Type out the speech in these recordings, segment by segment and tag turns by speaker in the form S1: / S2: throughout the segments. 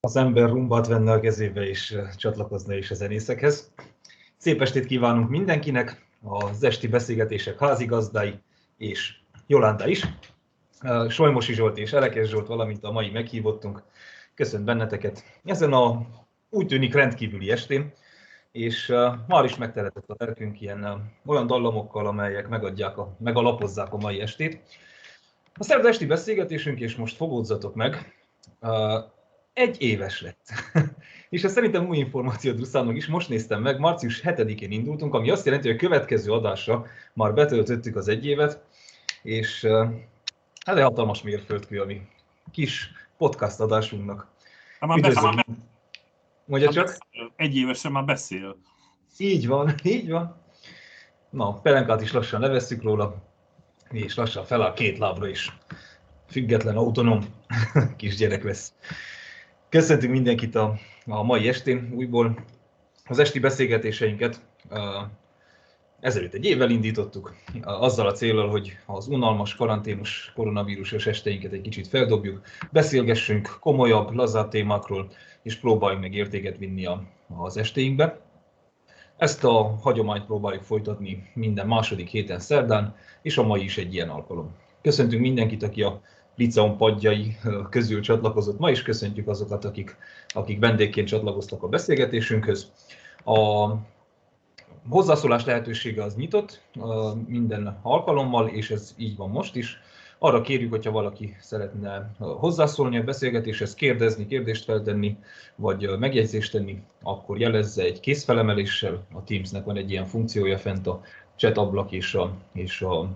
S1: Az ember rumbát venne a kezébe és csatlakozna is a zenészekhez. Szép estét kívánunk mindenkinek, az esti beszélgetések házigazdái és Yolanda is. Solymosi Zsolt és Elekes Zsolt, valamint a mai meghívottunk köszönt benneteket ezen a úgy tűnik rendkívüli estén, és már is megteletett a lelkünk olyan dallamokkal, amelyek megalapozzák a mai estét. A szerda esti beszélgetésünk, és most fogódzatok meg, 1 éves lett. És ez szerintem új információ Druszának is, most néztem meg, március 7-én indultunk, ami azt jelenti, hogy a következő adásra már betöltöttük az 1 évet, és ez egy hatalmas mérföldkő, ami kis podcast adásunknak. Üdvözlöm! Mondja csak?
S2: 1 évesen már beszél.
S1: Így van, így van. Na, pelenkát is lassan levesszük róla, és lassan feláll 2 lábra is. Független, autonóm kisgyerek lesz. Köszöntünk mindenkit a mai estén újból. Az esti beszélgetéseinket ezelőtt 1 évvel indítottuk, azzal a céllal, hogy az unalmas, karanténos, koronavírusos esteinket egy kicsit feldobjuk, beszélgessünk komolyabb, lazább témákról, és próbáljunk meg értéket vinni az estéinkbe. Ezt a hagyományt próbáljuk folytatni minden második héten szerdán, és a mai is egy ilyen alkalom. Köszöntünk mindenkit, aki a liceum padjai közül csatlakozott ma is, köszöntjük azokat, akik vendégként csatlakoztak a beszélgetésünkhöz. A hozzászólás lehetősége az nyitott minden alkalommal, és ez így van most is. Arra kérjük, hogyha valaki szeretne hozzászólni a beszélgetéshez, kérdezni, kérdést feltenni, vagy megjegyzést tenni, akkor jelezze egy kézfelemeléssel. A Teamsnek van egy ilyen funkciója fent a chat ablak és a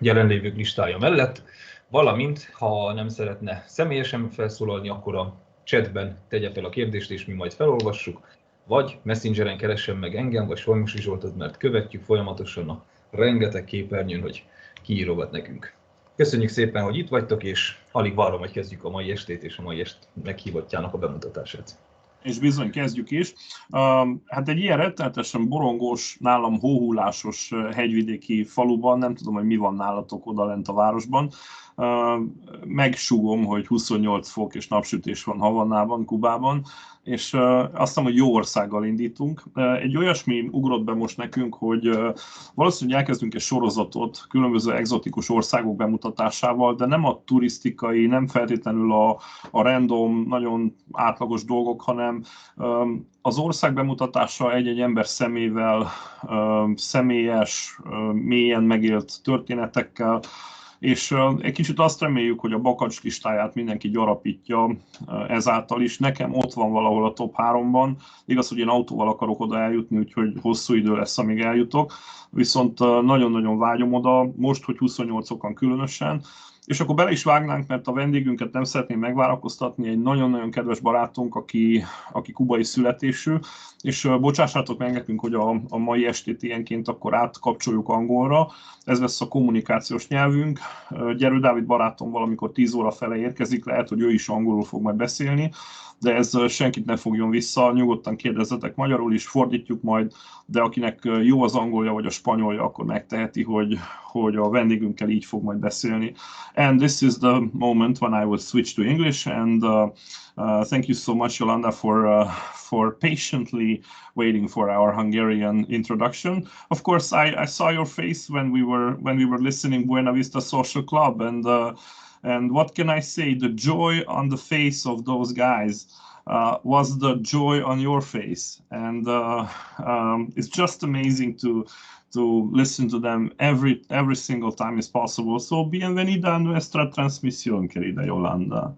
S1: jelenlévők listája mellett. Valamint, ha nem szeretne személyesen felszólalni, akkor a chatben tegye fel a kérdést, és mi majd felolvassuk, vagy Messengeren keressen meg engem, vagy Solymosi Zsoltot, mert követjük folyamatosan a rengeteg képernyőn, hogy kiírogat nekünk. Köszönjük szépen, hogy itt vagytok, és alig várom, hogy kezdjük a mai estét és a mai est meghívottjának a bemutatását.
S2: És bizony, kezdjük is. Hát egy ilyen rettenetesen borongós, nálam hóhullásos hegyvidéki faluban, nem tudom, hogy mi van nálatok oda lent a városban, megsúgom, hogy 28 fok és napsütés van Havannában, Kubában, és azt hiszem, hogy jó országgal indítunk. Egy olyasmi ugrott be most nekünk, hogy valószínűleg elkezdünk egy sorozatot különböző egzotikus országok bemutatásával, de nem a turisztikai, nem feltétlenül a random, nagyon átlagos dolgok, hanem az ország bemutatása egy-egy ember szemével, személyes, mélyen megélt történetekkel, és egy kicsit azt reméljük, hogy a bakacs listáját mindenki gyarapítja ezáltal is. Nekem ott van valahol a top 3-ban. Igaz, hogy én autóval akarok oda eljutni, úgyhogy hosszú idő lesz, amíg eljutok. Viszont nagyon-nagyon vágyom oda, most, hogy 28-okon különösen. És akkor bele is vágnánk, mert a vendégünket nem szeretném megvárakoztatni, egy nagyon-nagyon kedves barátunk, aki kubai születésű, és bocsássátok meg nekünk, hogy a mai estét ilyenként akkor átkapcsoljuk angolra. Ez lesz a kommunikációs nyelvünk. Gyerő Dávid barátom valamikor 10 óra fele érkezik, lehet, hogy ő is angolul fog majd beszélni, de ez senkit ne fogjon vissza, nyugodtan kérdezzetek magyarul is, fordítjuk majd, de akinek jó az angolja vagy a spanyolja, akkor megteheti, hogy a vendégünkkel így fog majd beszélni. And this is the moment when I will switch to English, and thank you so much, Yolanda, for patiently waiting for our Hungarian introduction. Of course, I saw your face when we were listening Buena Vista Social Club, and what can I say? The joy on the face of those guys was the joy on your face, and it's just amazing to listen to them every single time is possible. So bienvenida a nuestra transmisión, querida Yolanda.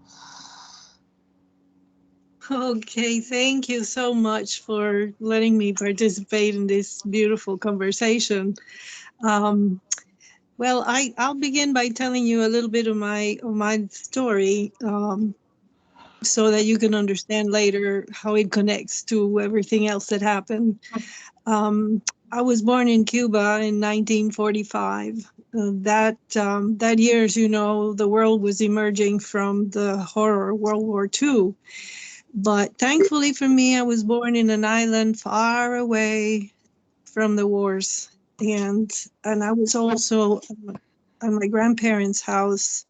S3: Okay, thank you so much for letting me participate in this beautiful conversation. Well, I'll begin by telling you a little bit of my story, so that you can understand later how it connects to everything else that happened. I was born in Cuba in 1945. That year, as you know, the world was emerging from the horror of World War II. But thankfully for me, I was born in an island far away from the wars. And I was also at my grandparents' house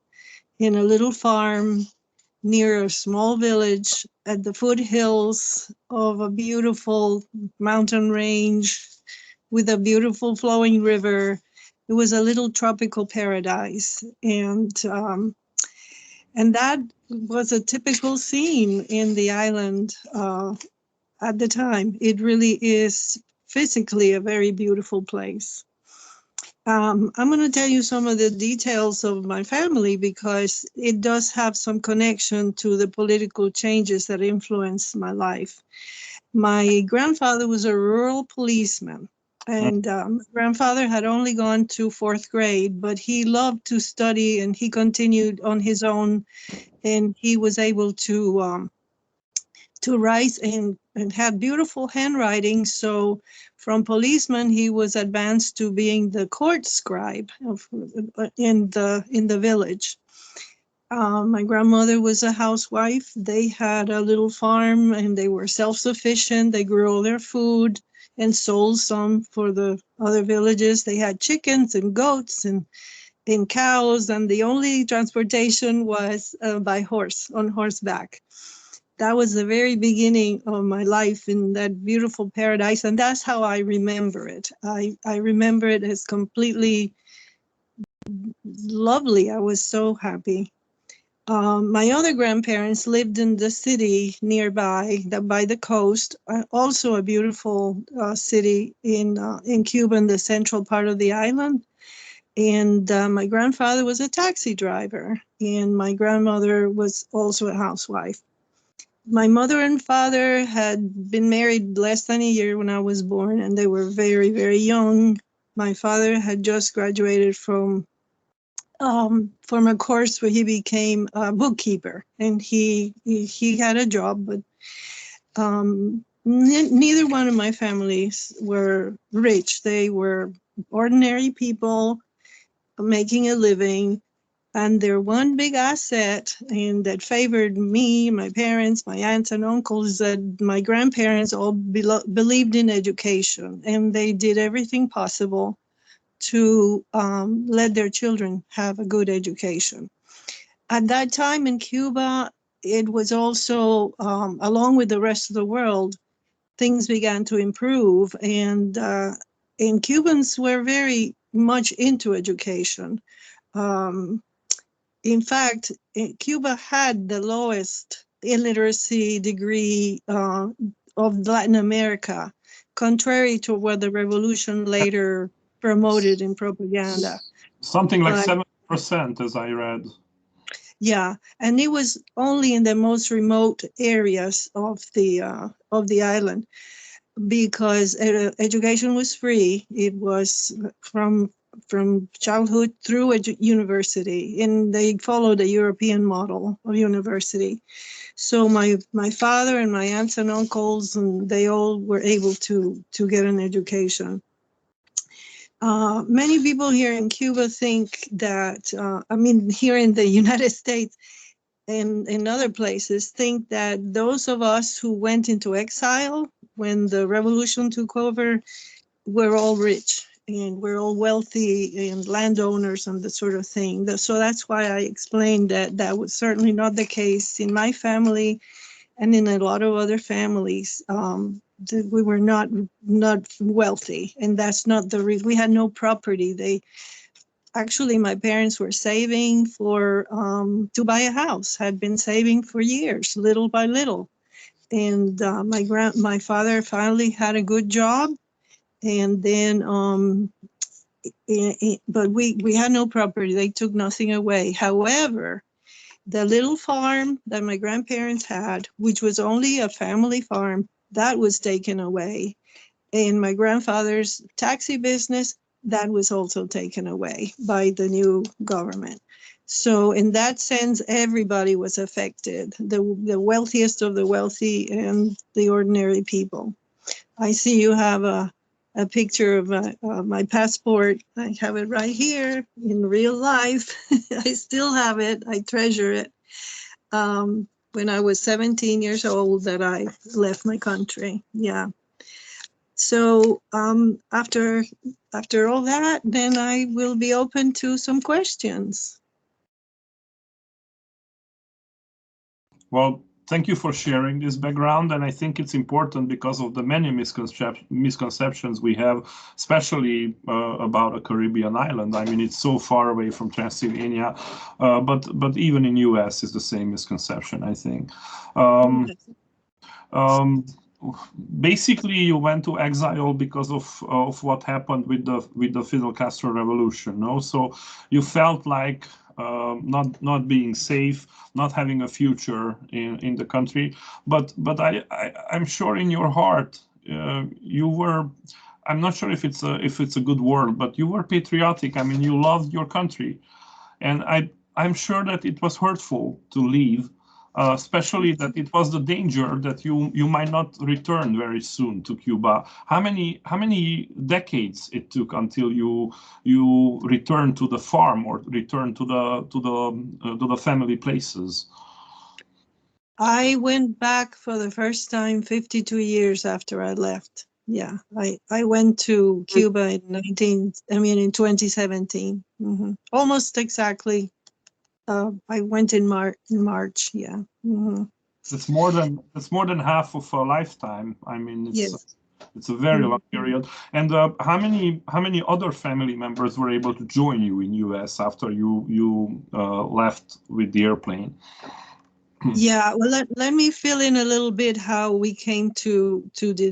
S3: in a little farm near a small village at the foothills of a beautiful mountain range with a beautiful flowing river. It was a little tropical paradise. And that was a typical scene in the island at the time. It really is physically a very beautiful place. I'm going to tell you some of the details of my family because it does have some connection to the political changes that influenced my life. My grandfather was a rural policeman, and my grandfather had only gone to 4th grade, but he loved to study and he continued on his own, and he was able to write and had beautiful handwriting. So from policeman, he was advanced to being the court scribe in the village. My grandmother was a housewife. They had a little farm and they were self-sufficient. They grew all their food and sold some for the other villages. They had chickens and goats and cows, and the only transportation was by horse, on horseback. That was the very beginning of my life in that beautiful paradise, and that's how I remember it. I remember it as completely lovely. I was so happy. My other grandparents lived in the city nearby, by the coast, also a beautiful city in Cuba, in the central part of the island. And my grandfather was a taxi driver, and my grandmother was also a housewife. My mother and father had been married less than a year when I was born, and they were very, very young. My father had just graduated from a course where he became a bookkeeper, and he had a job, but neither one of my families were rich. They were ordinary people making a living. And their one big asset, and that favored me, my parents, my aunts and uncles, that my grandparents all believed in education, and they did everything possible to let their children have a good education. At that time in Cuba, it was also, along with the rest of the world, things began to improve, and Cubans were very much into education. In fact, Cuba had the lowest illiteracy degree of Latin America, contrary to what the revolution later promoted in propaganda.
S2: Something like 7%, as I read.
S3: Yeah, and it was only in the most remote areas of the island, because education was free. It was from childhood through university, and they followed the European model of university. So my father and my aunts and uncles, and they all were able to get an education. Many people here in Cuba think that, here in the United States and in other places, think that those of us who went into exile when the revolution took over were all rich and we're all wealthy and landowners and that sort of thing. So that's why I explained that that was certainly not the case in my family and in a lot of other families. We were not wealthy, and that's not the reason. We had no property. Actually, my parents were saving for to buy a house, had been saving for years, little by little. And my father finally had a good job, and then but we had no property. They took nothing away. However, the little farm that my grandparents had, which was only a family farm, that was taken away. And my grandfather's taxi business, that was also taken away by the new government. So in that sense, everybody was affected, the wealthiest of the wealthy and the ordinary people. I see you have a picture of my passport. I have it right here in real life. I still have it. I treasure it. When I was 17 years old that I left my country. Yeah. So after all that, then I will be open to some questions.
S2: Well, thank you for sharing this background, and I think it's important because of the many misconceptions we have, especially about a Caribbean island. I mean, it's so far away from Transylvania, but even in US is the same misconception, I think. Basically, you went to exile because of what happened with the Fidel Castro revolution, no? So you felt like not being safe, not having a future in the country. But I'm sure in your heart you were. I'm not sure if it's a good word, but you were patriotic. I mean, you loved your country, and I'm sure that it was hurtful to leave. Especially that it was the danger that you might not return very soon to Cuba. How many decades it took until you returned to the farm or returned to the family places?
S3: I went back for the first time 52 years after I left. Yeah, I went to Cuba in 2017. Mm-hmm. Almost exactly. I went in March. Yeah. Mm-hmm.
S2: It's more than half of a lifetime. I mean, it's a very long period. And how many other family members were able to join you in US after you left with the airplane?
S3: Yeah, well, let me fill in a little bit how we came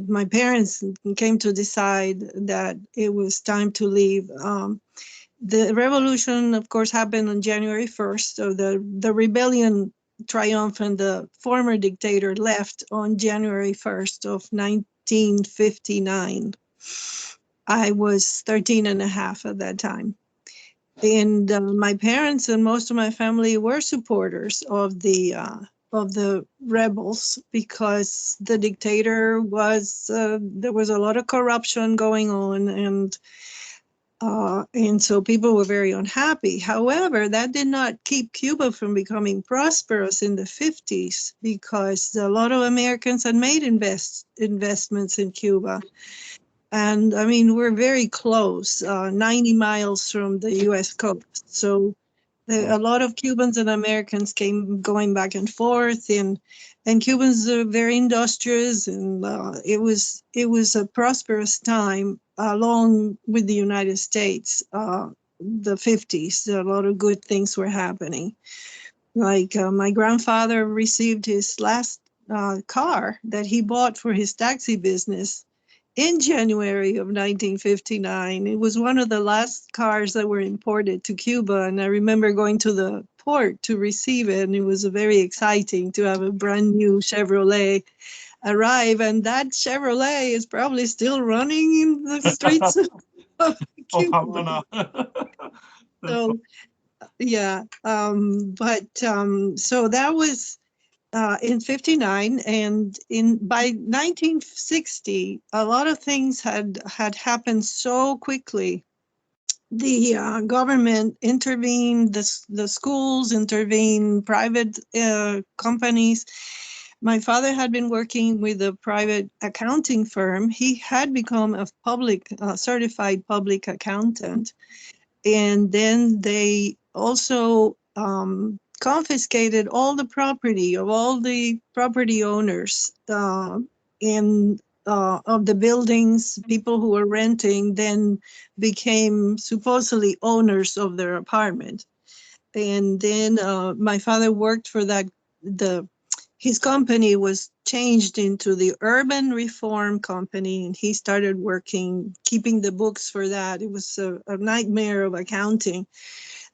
S3: my parents came to decide that it was time to leave. The revolution, of course, happened on January 1st. So the rebellion triumphed and the former dictator left on January 1st of 1959. I was 13 and a half at that time. And my parents and most of my family were supporters of the rebels because the dictator was, there was a lot of corruption going on, and And so people were very unhappy. However, that did not keep Cuba from becoming prosperous in the 50s, because a lot of Americans had made investments in Cuba. And I mean, we're very close, 90 miles from the US coast. So a lot of Cubans and Americans came going back and forth, and Cubans are very industrious, and it was a prosperous time along with the United States. The 50s, a lot of good things were happening. Like my grandfather received his last car that he bought for his taxi business in January of 1959. It was one of the last cars that were imported to Cuba, and I remember going to the port to receive it, and it was very exciting to have a brand new Chevrolet arrive, and that Chevrolet is probably still running in the streets of Cuba. So, yeah, so that was in 59, and by 1960, a lot of things had happened so quickly. The government intervened, the schools intervened, private companies. My father had been working with a private accounting firm. He had become a certified public accountant, and then they also confiscated all the property of all the property owners of the buildings. People who were renting then became supposedly owners of their apartment. And then my father worked for that. His company was changed into the Urban Reform Company, and he started working, keeping the books for that. It was a nightmare of accounting.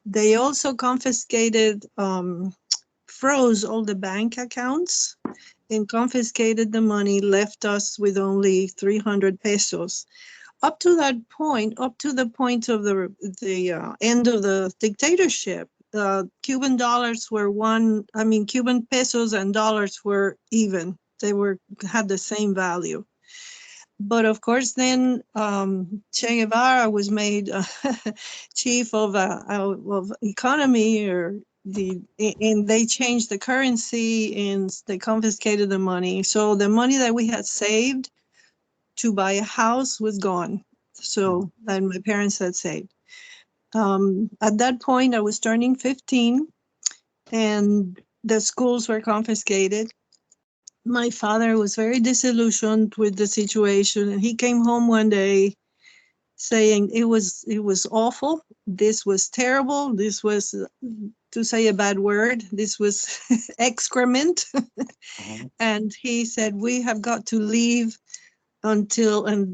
S3: They also confiscated, froze all the bank accounts and confiscated the money, left us with only 300 pesos. Up to that point, up to the point of the end of the dictatorship, Cuban pesos and dollars were even. They had the same value. But of course, then Che Guevara was made chief of economy, and they changed the currency and they confiscated the money. So the money that we had saved to buy a house was gone. So that my parents had saved. At that point, I was turning 15, and the schools were confiscated. My father was very disillusioned with the situation, and he came home one day saying it was awful. This was terrible. This was, to say a bad word, this was excrement. And he said, we have got to leave and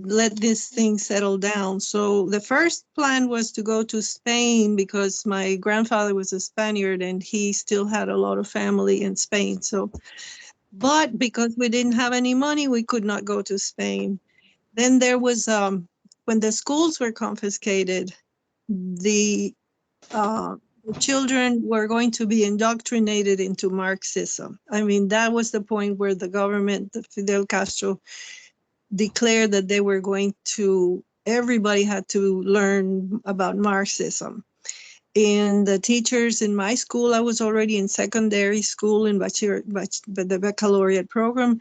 S3: let this thing settle down. So the first plan was to go to Spain, because my grandfather was a Spaniard and he still had a lot of family in Spain. So, but because we didn't have any money, we could not go to Spain. Then there was, when the schools were confiscated, the children were going to be indoctrinated into Marxism. I mean, that was the point where the government, Fidel Castro, declared that they were going to, everybody had to learn about Marxism. And the teachers in my school, I was already in secondary school in the baccalaureate program,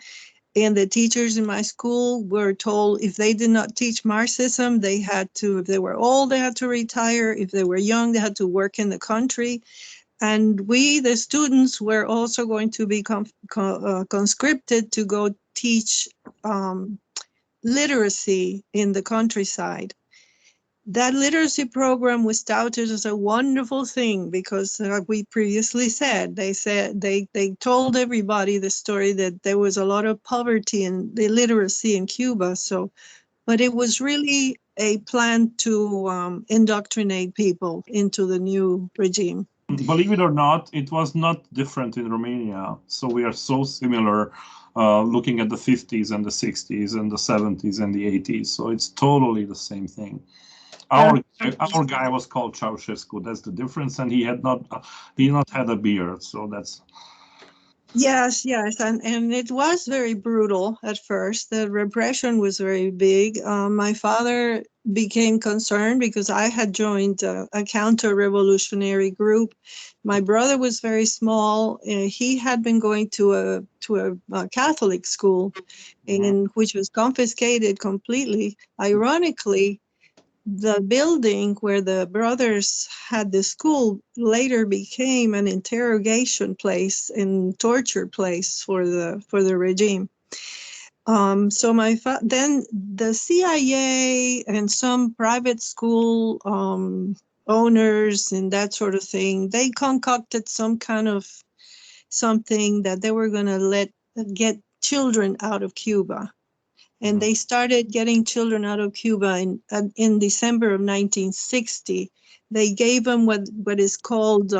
S3: and the teachers in my school were told if they did not teach Marxism, they had to, if they were old, they had to retire. If they were young, they had to work in the country. And we, the students, were also going to be conscripted to go teach literacy in the countryside. That literacy program was touted as a wonderful thing because, like we previously said, they told everybody the story that there was a lot of poverty and illiteracy in Cuba. So, but it was really a plan to indoctrinate people into the new regime.
S2: Believe it or not, it was not different in Romania. So we are so similar. Looking at the 50s and the 60s and the 70s and the 80s. So it's totally the same thing. Our guy was called Ceausescu. That's the difference. And he had not had a beard. So that's.
S3: Yes, yes, and it was very brutal at first. The repression was very big. My father became concerned because I had joined a counter-revolutionary group. My brother was very small. He had been going to a Catholic school, in which was confiscated completely. Ironically, the building where the brothers had the school later became an interrogation place and torture place for the regime. So then the CIA and some private school owners and that sort of thing, they concocted some kind of something that they were going to get children out of Cuba. And they started getting children out of Cuba in December of 1960. They gave them what is called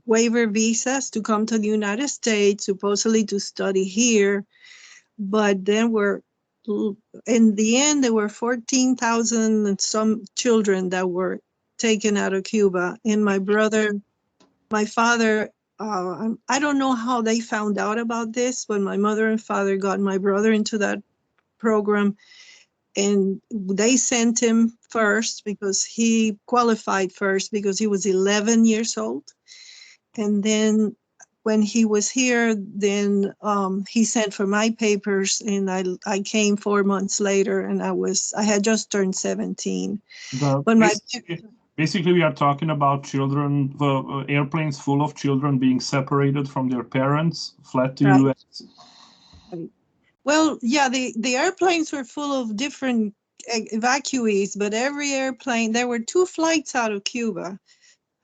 S3: waiver visas to come to the United States, supposedly to study here. But then in the end, there were 14,000 and some children that were taken out of Cuba. And my father, I don't know how they found out about this, but my mother and father got my brother into that program, and they sent him first because he qualified first because he was 11 years old. And then when he was here, then he sent for my papers, and I came 4 months later, and I had just turned 17.
S2: Basically, we are talking about children, the airplanes full of children being separated from their parents, fled to US.
S3: Well, yeah, the airplanes were full of different evacuees, but every airplane, there were 2 flights out of Cuba,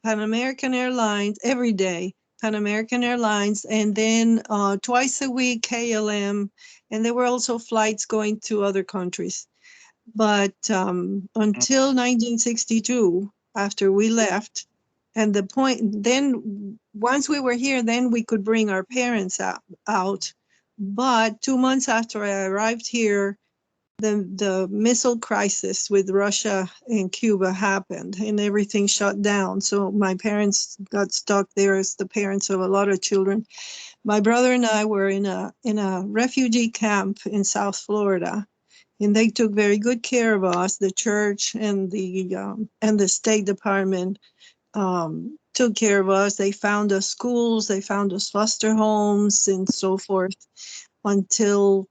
S3: Pan American Airlines every day, Pan American Airlines, and then twice a week KLM, and there were also flights going to other countries. But until 1962, after we left, and then once we were here, then we could bring our parents out. But 2 months after I arrived here, the missile crisis with Russia and Cuba happened, and everything shut down. So my parents got stuck there as the parents of a lot of children. My brother and I were in a refugee camp in South Florida, and they took very good care of us. The church and the State Department took care of us. They found us schools, they found us foster homes, and so forth, until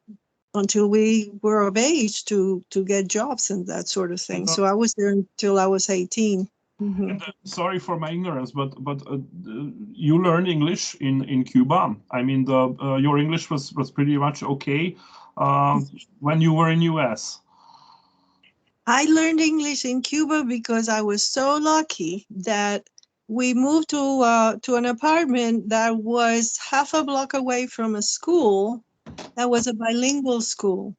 S3: we were of age to get jobs and that sort of thing. So I was there until I was 18. Mm-hmm.
S2: And, sorry for my ignorance, but you learned English in Cuba. I mean, your English was pretty much okay when you were in US.
S3: I learned English in Cuba because I was so lucky that we moved to an apartment that was half a block away from a school that was a bilingual school.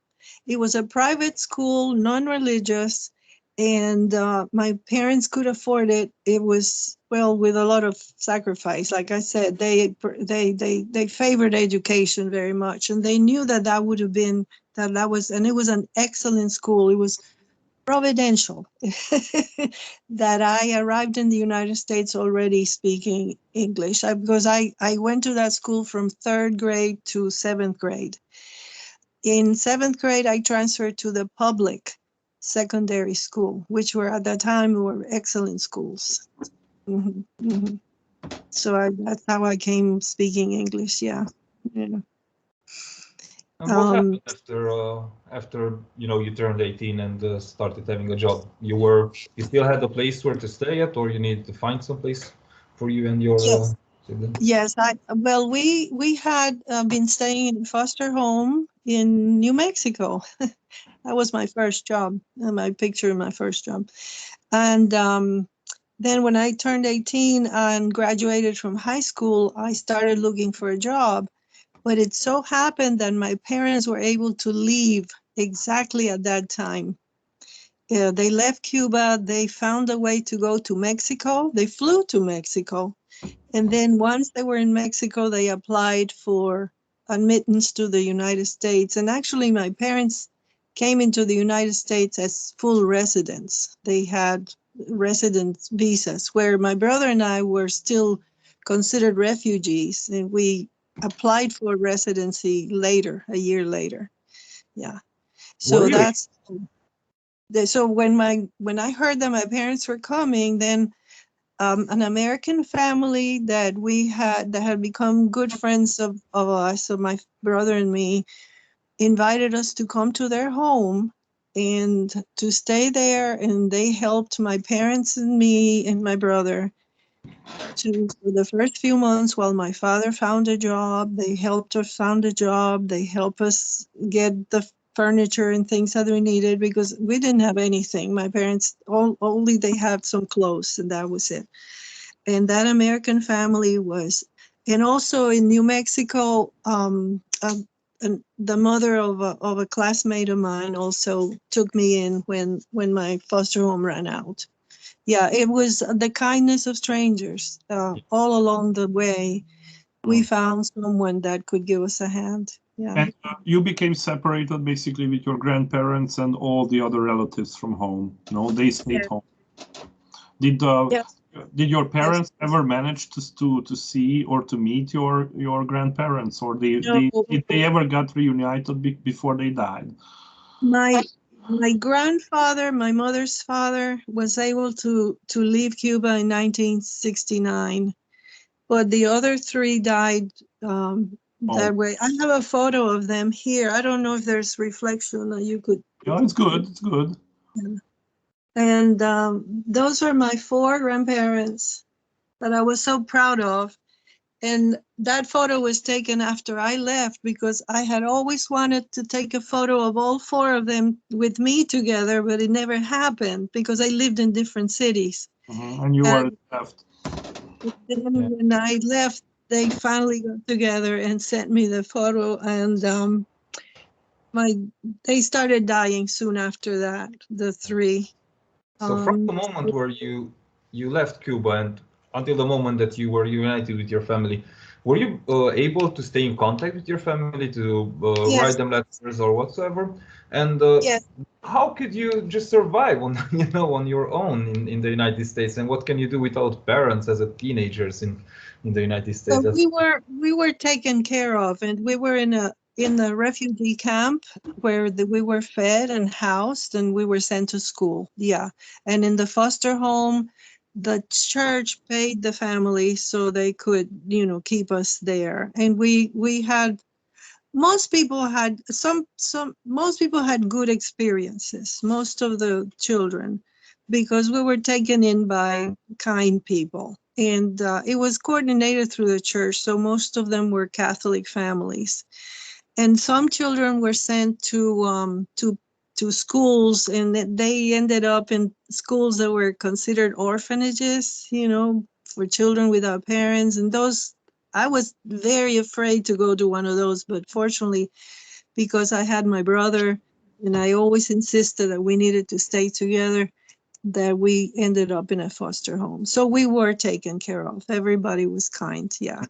S3: It was a private school, non-religious, and my parents could afford it. It was, well, with a lot of sacrifice. Like I said, they favored education very much, and they knew that would have been that was, and it was an excellent school. It was providential that I arrived in the United States already speaking English, because I went to that school from 3rd grade to 7th grade. In 7th grade, I transferred to the public secondary school, which were at that time were excellent schools. Mm-hmm. Mm-hmm. So that's how I came speaking English. Yeah.
S1: And what happened after you turned 18 and started having a job? You still had a place where to stay at, or you needed to find some place for you and your siblings?
S3: Yes, we had been staying in a foster home in New Mexico. That was my first job, my picture in my first job. And then when I turned 18 and graduated from high school, I started looking for a job. But it so happened that my parents were able to leave exactly at that time. They left Cuba. They found a way to go to Mexico. They flew to Mexico. And then once they were in Mexico, they applied for admittance to the United States. And actually, my parents came into the United States as full residents. They had residence visas, where my brother and I were still considered refugees. And we applied for residency later, a year later. Yeah. So
S1: Really?
S3: that's so when I heard that my parents were coming, then an American family that had become good friends of us, so my brother and me, invited us to come to their home and to stay there, and they helped my parents and me and my brother for the first few months while my father found a job. They helped us found a job. They helped us get the furniture and things that we needed because we didn't have anything. My parents only they had some clothes and that was it. And that American family was, and also in New Mexico, the mother of a classmate of mine also took me in when my foster home ran out. Yeah, it was the kindness of strangers. All along the way, we found someone that could give us a hand. Yeah.
S2: And you became separated basically with your grandparents and all the other relatives from home. No, they stayed home. Did your parents ever manage to see or to meet your grandparents, or did they ever got reunited before they died?
S3: My grandfather, my mother's father, was able to leave Cuba in 1969, but the other three died that way. I have a photo of them here. I don't know if there's reflection that you could.
S2: Yeah, it's good. It's good.
S3: Yeah. And those are my four grandparents that I was so proud of. And that photo was taken after I left because I had always wanted to take a photo of all four of them with me together, but it never happened because I lived in different cities.
S2: And you were left.
S3: Then when I left, they finally got together and sent me the photo, and they started dying soon after that, the three.
S1: So from the moment where you left Cuba and until the moment that you were united with your family, were you able to stay in contact with your family, to write them letters or whatsoever? And how could you just survive on on your own in the United States? And what can you do without parents as a teenagers in the United States?
S3: So we were taken care of, and we were in the refugee camp where we were fed and housed, and we were sent to school. Yeah, and in the foster home, the church paid the family so they could, keep us there. And we had, most people had most people had good experiences, most of the children, because we were taken in by kind people. And it was coordinated through the church, so most of them were Catholic families. And some children were sent to schools, and they ended up in schools that were considered orphanages, for children without parents. And those, I was very afraid to go to one of those, but fortunately, because I had my brother and I always insisted that we needed to stay together, that we ended up in a foster home. So we were taken care of. Everybody was kind. Yeah.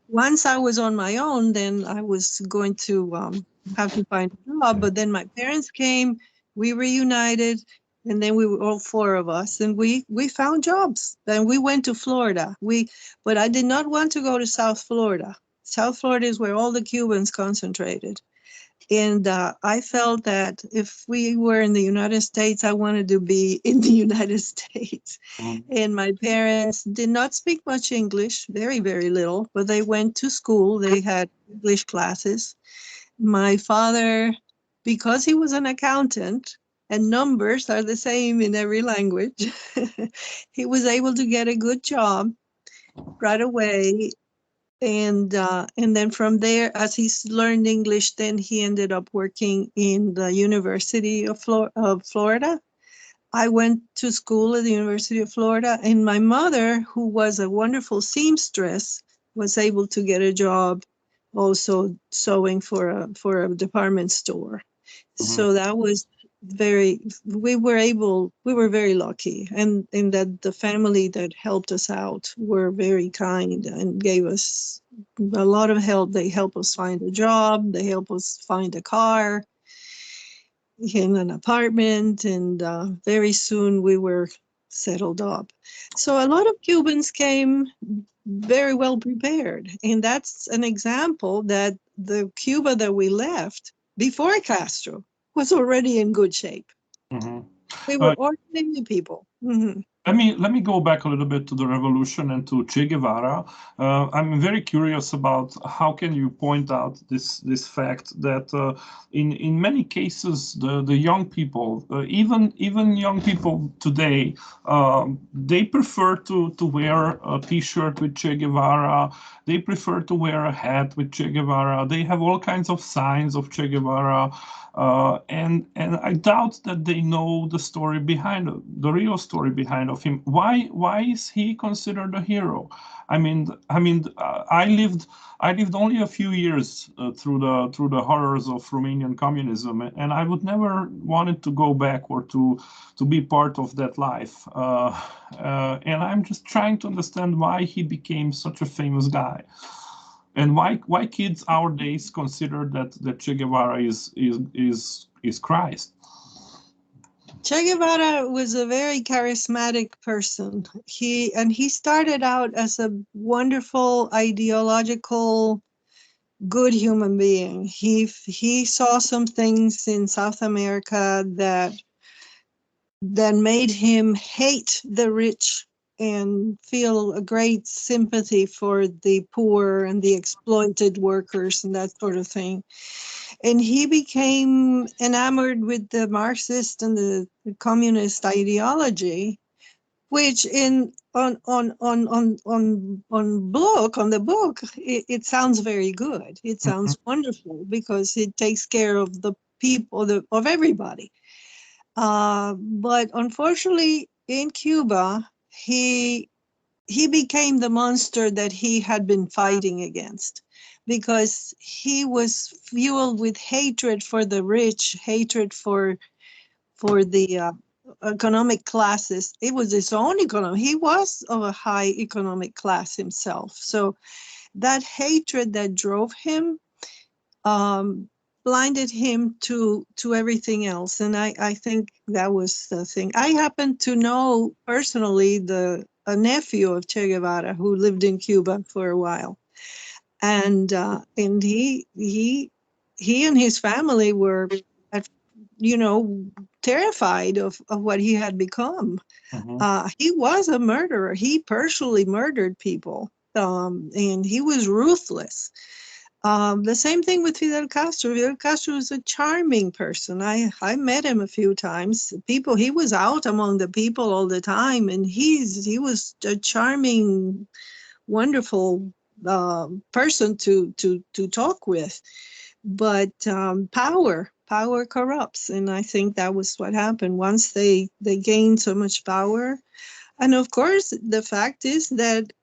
S3: Once I was on my own, then I was going to have to find a job. But then my parents came, we reunited, and then we were all four of us, and we found jobs. Then we went to Florida. But I did not want to go to South Florida. South Florida is where all the Cubans concentrated. And I felt that if we were in the United States, I wanted to be in the United States. And my parents did not speak much English, very, very little, but they went to school. They had English classes. My father, because he was an accountant and numbers are the same in every language, he was able to get a good job right away. And then from there, as he's learned English, then he ended up working in the University of Florida. I went to school at the University of Florida, and my mother, who was a wonderful seamstress, was able to get a job also sewing for a department store. So that was we were very lucky, and that the family that helped us out were very kind and gave us a lot of help. They helped us find a job, they helped us find a car in an apartment, and very soon we were settled up. So a lot of Cubans came very well prepared. And that's an example that the Cuba that we left before Castro was already in good shape.
S2: Mhm.
S3: They were ordinary people. Mhm.
S2: Let me go back a little bit to the revolution and to Che Guevara. I'm very curious about how can you point out this fact that in many cases the young people, even young people today, they prefer to wear a T-shirt with Che Guevara. They prefer to wear a hat with Che Guevara. They have all kinds of signs of Che Guevara. And I doubt that they know the story behind the real story behind of him. Why is he considered a hero? I mean, I lived only a few years through the horrors of Romanian communism, and I would never wanted to go back or to be part of that life. And I'm just trying to understand why he became such a famous guy. And why kids nowadays consider that Che Guevara is Christ?
S3: Che Guevara was a very charismatic person. He started out as a wonderful, ideological, good human being. He saw some things in South America that made him hate the rich and feel a great sympathy for the poor and the exploited workers and that sort of thing. And he became enamored with the Marxist and the communist ideology, which on the book, it sounds very good. It sounds wonderful because it takes care of the people, of everybody. But unfortunately, in Cuba, he became the monster that he had been fighting against, because he was fueled with hatred for the rich, hatred for the economic classes. It was his own economy. He was of a high economic class himself. So that hatred that drove him blinded him to everything else. And I think that was the thing. I happen to know personally a nephew of Che Guevara who lived in Cuba for a while. And he and his family were, terrified of what he had become. He was a murderer. He personally murdered people, and he was ruthless. The same thing with Fidel Castro. Fidel Castro was a charming person. I met him a few times. He was out among the people all the time, and he was a charming, wonderful person to talk with. But power corrupts, and I think that was what happened once they gained so much power. And of course, the fact is that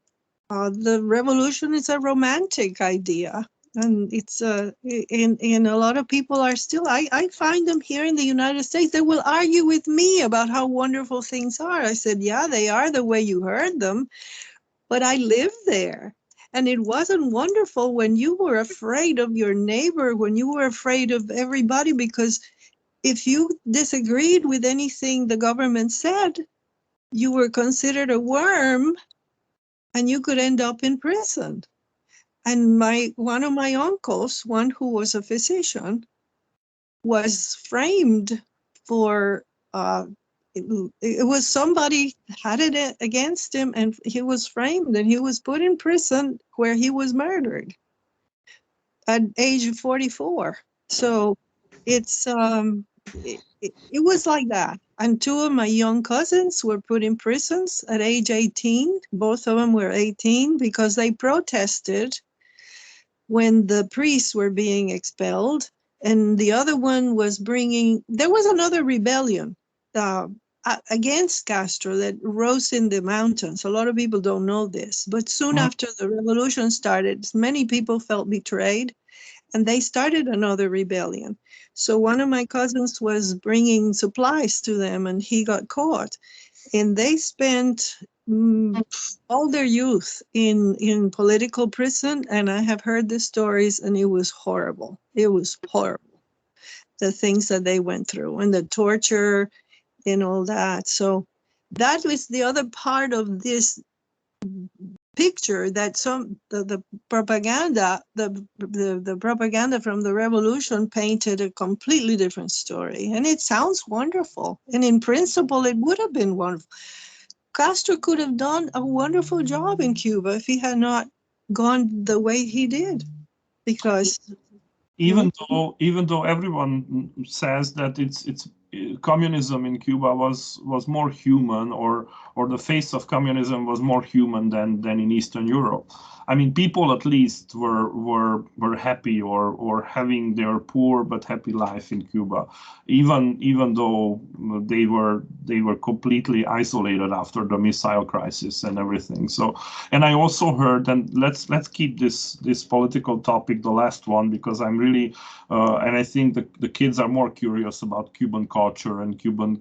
S3: the revolution is a romantic idea. And it's and a lot of people are still, I find them here in the United States, they will argue with me about how wonderful things are. I said, yeah, they are the way you heard them, but I live there. And it wasn't wonderful when you were afraid of your neighbor, when you were afraid of everybody, because if you disagreed with anything the government said, you were considered a worm and you could end up in prison. And one of my uncles, one who was a physician, was framed for, it was somebody had it against him, and he was framed and he was put in prison where he was murdered at age 44. So it's, it was like that. And two of my young cousins were put in prisons at age 18. Both of them were 18 because they protested when the priests were being expelled, and the other one was there was another rebellion against Castro that rose in the mountains. A lot of people don't know this, but soon after the revolution started, many people felt betrayed, and they started another rebellion. So one of my cousins was bringing supplies to them, and he got caught, and they spent all their youth in political prison. And I have heard the stories, and it was horrible. It was horrible, the things that they went through and the torture and all that. So that was the other part of this picture that the propaganda the propaganda from the revolution painted a completely different story, and it sounds wonderful, and in principle it would have been wonderful. Castro could have done a wonderful job in Cuba if he had not gone the way he did, because
S2: even though everyone says that it's communism in Cuba was more human, or the face of communism was more human than in Eastern Europe. I mean, people at least were happy or having their poor but happy life in Cuba, even though they were completely isolated after the missile crisis and everything. So, and I also heard, and let's keep this political topic the last one, because I'm really and I think the kids are more curious about Cuban culture and Cuban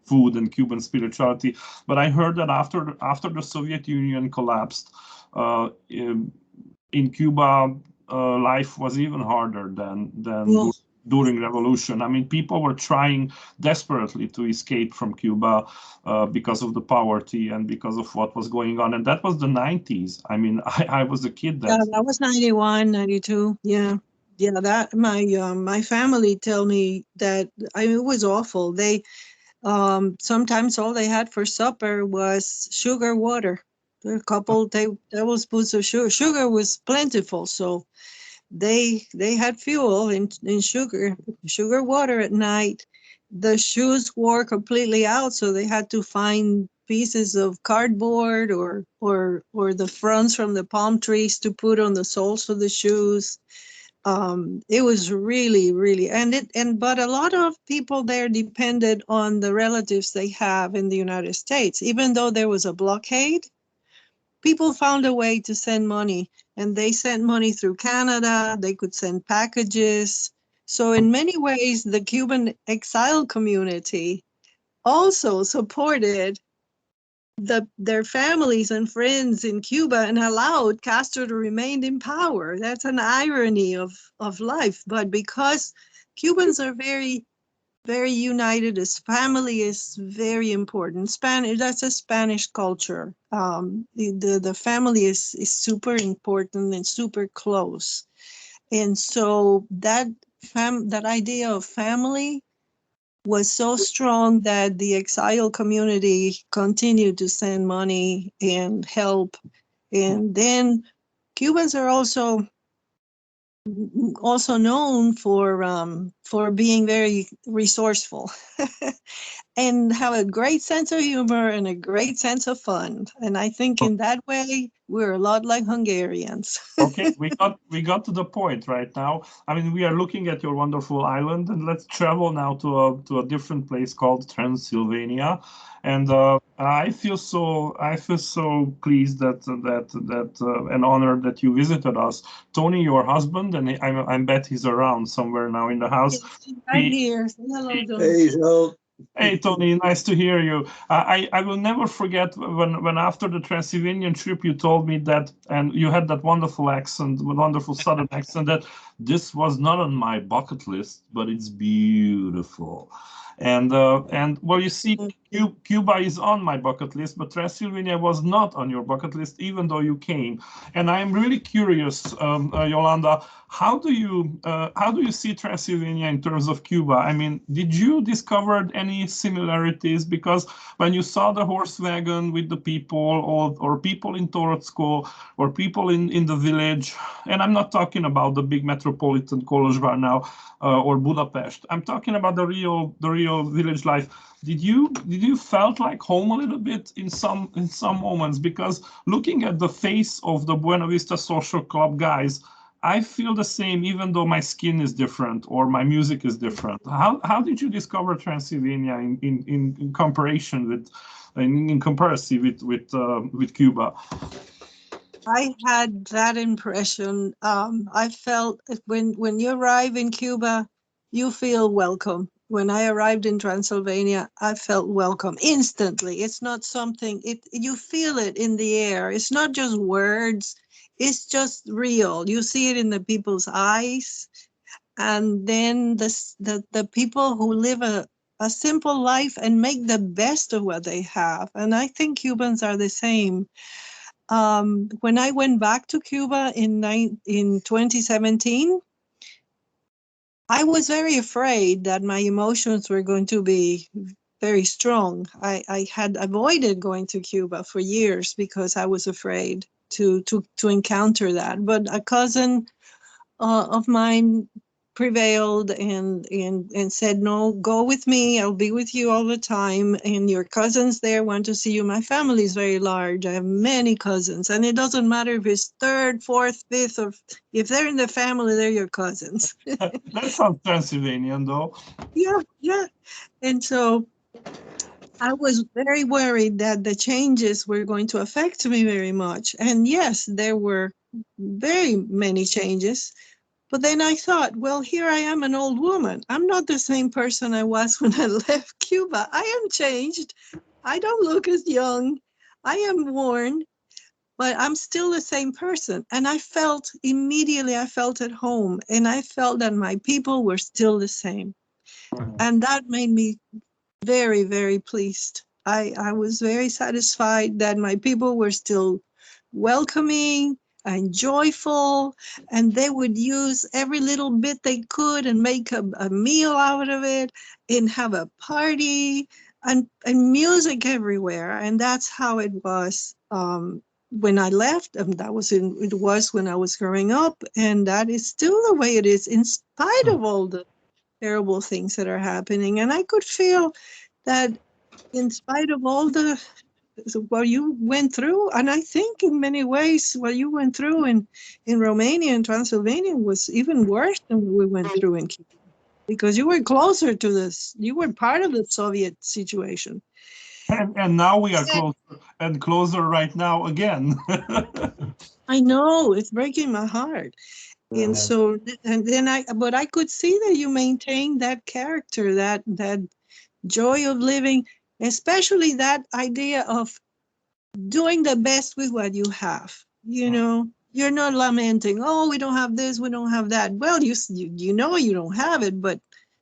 S2: food and Cuban spirituality. But I heard that after the Soviet Union collapsed, in Cuba, life was even harder than during revolution. I mean, people were trying desperately to escape from Cuba because of the poverty and because of what was going on. And that was the 90s. I mean, I was a kid then.
S3: Yeah, that was 91, 92. Yeah. Yeah, that my family tell me that it was awful. They sometimes all they had for supper was sugar water. A couple tablespoons of sugar. Sugar was plentiful, so they had fuel in sugar water at night. The shoes wore completely out, so they had to find pieces of cardboard or the fronds from the palm trees to put on the soles of the shoes. It was really, really, but a lot of people there depended on the relatives they have in the United States. Even though there was a blockade, people found a way to send money, and they sent money through Canada. They could send packages. So in many ways, the Cuban exile community also supported their families and friends in Cuba and allowed Castro to remain in power. That's an irony of life. But because Cubans are very, very united, as family is very important. That's a Spanish culture. The family is super important and super close. And so that idea of family was so strong that the exile community continued to send money and help. And then Cubans are also known for being very resourceful and have a great sense of humor and a great sense of fun. And I think in that way, we're a lot like Hungarians.
S2: Okay, we got to the point right now. I mean, we are looking at your wonderful island, and let's travel now to a different place called Transylvania. And I feel so pleased that and honored that you visited us. Tony, your husband, and I bet he's around somewhere now in the house.
S3: Right here. Hello, Tony.
S4: Hey, Zsolt.
S2: Hey, Tony, nice to hear you. I will never forget when after the Transylvanian trip you told me that, and you had that wonderful accent, wonderful Southern accent, that this was not on my bucket list, but it's beautiful. And well, you see, Cuba is on my bucket list, but Transylvania was not on your bucket list, even though you came. And I'm really curious, Yolanda, how do you see Transylvania in terms of Cuba? I mean, did you discover any similarities? Because when you saw the horse wagon with the people, or people in Torocko, or people in the village, and I'm not talking about the big metropolitan Kolozsvári now, or Budapest. I'm talking about the real village life. Did you felt like home a little bit in some moments? Because looking at the face of the Buena Vista Social Club guys, I feel the same, even though my skin is different or my music is different. How did you discover Transylvania in comparison with Cuba?
S3: I had that impression. I felt when you arrive in Cuba, you feel welcome. When I arrived in Transylvania, I felt welcome instantly. It's not something, you feel it in the air. It's not just words. It's just real. You see it in the people's eyes. And then the people who live a simple life and make the best of what they have. And I think Cubans are the same. when I went back to Cuba in 2017, I was very afraid that my emotions were going to be very strong. I had avoided going to Cuba for years because I was afraid to encounter that. But a cousin of mine prevailed and said, no, go with me. I'll be with you all the time. And your cousins there want to see you. My family is very large. I have many cousins. And it doesn't matter if it's third, fourth, fifth, or if they're in the family, they're your cousins.
S2: That sounds Transylvanian, though.
S3: Yeah. And so I was very worried that the changes were going to affect me very much. And yes, there were very many changes. But then I thought, well, here I am, an old woman. I'm not the same person I was when I left Cuba. I am changed. I don't look as young. I am worn, but I'm still the same person. And I felt immediately, I felt at home. And I felt that my people were still the same. And that made me very, very pleased. I was very satisfied that my people were still welcoming and joyful, and they would use every little bit they could and make a meal out of it and have a party and music everywhere. And that's how it was when I left. It was when I was growing up, and that is still the way it is in spite of all the terrible things that are happening. And I could feel that in spite of all what you went through, and I think in many ways what you went through in Romania and Transylvania was even worse than what we went through in Cuba, because you were closer to this. You were part of the Soviet situation.
S2: And now we are closer and closer right now again.
S3: I know, it's breaking my heart. And so, but I could see that you maintained that character, that joy of living, especially that idea of doing the best with what you have. You know, you're not lamenting, oh, we don't have this, we don't have that. Well, you know you don't have it, but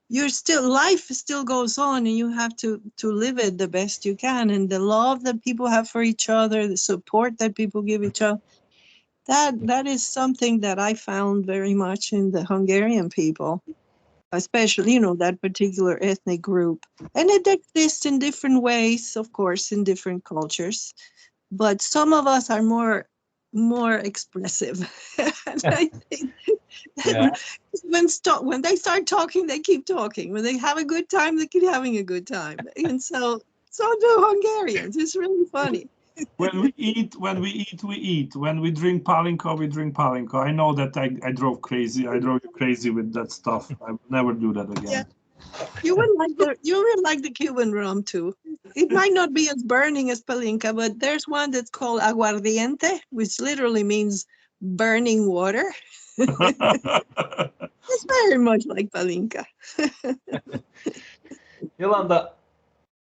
S3: life still goes on, and you have to live it the best you can. And the love that people have for each other, the support that people give each other, that is something that I found very much in the Hungarian people, especially, that particular ethnic group. And it exists in different ways, of course, in different cultures. But some of us are more expressive. And I think when they start talking, they keep talking. When they have a good time, they keep having a good time. And so do Hungarians. It's really funny.
S2: When we eat, we eat. When we drink palinka, we drink palinka. I know that I drove crazy. I drove you crazy with that stuff. I would never do that again.
S3: Yeah. You would like the Cuban rum too. It might not be as burning as palinka, but there's one that's called aguardiente, which literally means burning water. It's very much like palinka.
S1: Yolanda,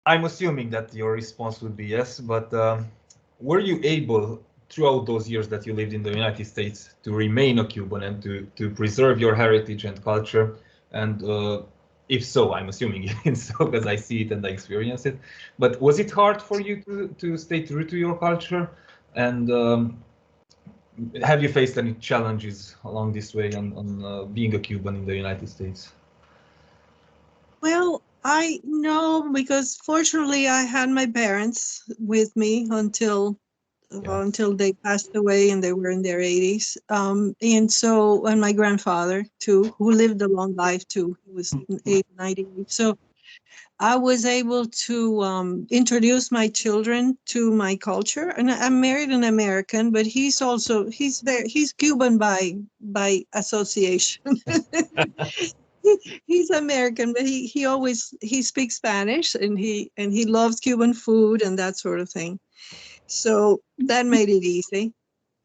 S1: I'm assuming that your response would be yes, but were you able, throughout those years that you lived in the United States, to remain a Cuban and to preserve your heritage and culture? And if so, I'm assuming so, because I see it and I experience it. But was it hard for you to stay true to your culture? And have you faced any challenges along this way on being a Cuban in the United States?
S3: Well, I know, because fortunately I had my parents with me until they passed away, and they were in their 80s. And my grandfather too, who lived a long life too. He was 98. So I was able to introduce my children to my culture. And I'm married an American, but he's Cuban by association. He's American, but he speaks Spanish, and he loves Cuban food and that sort of thing. So that made it easy.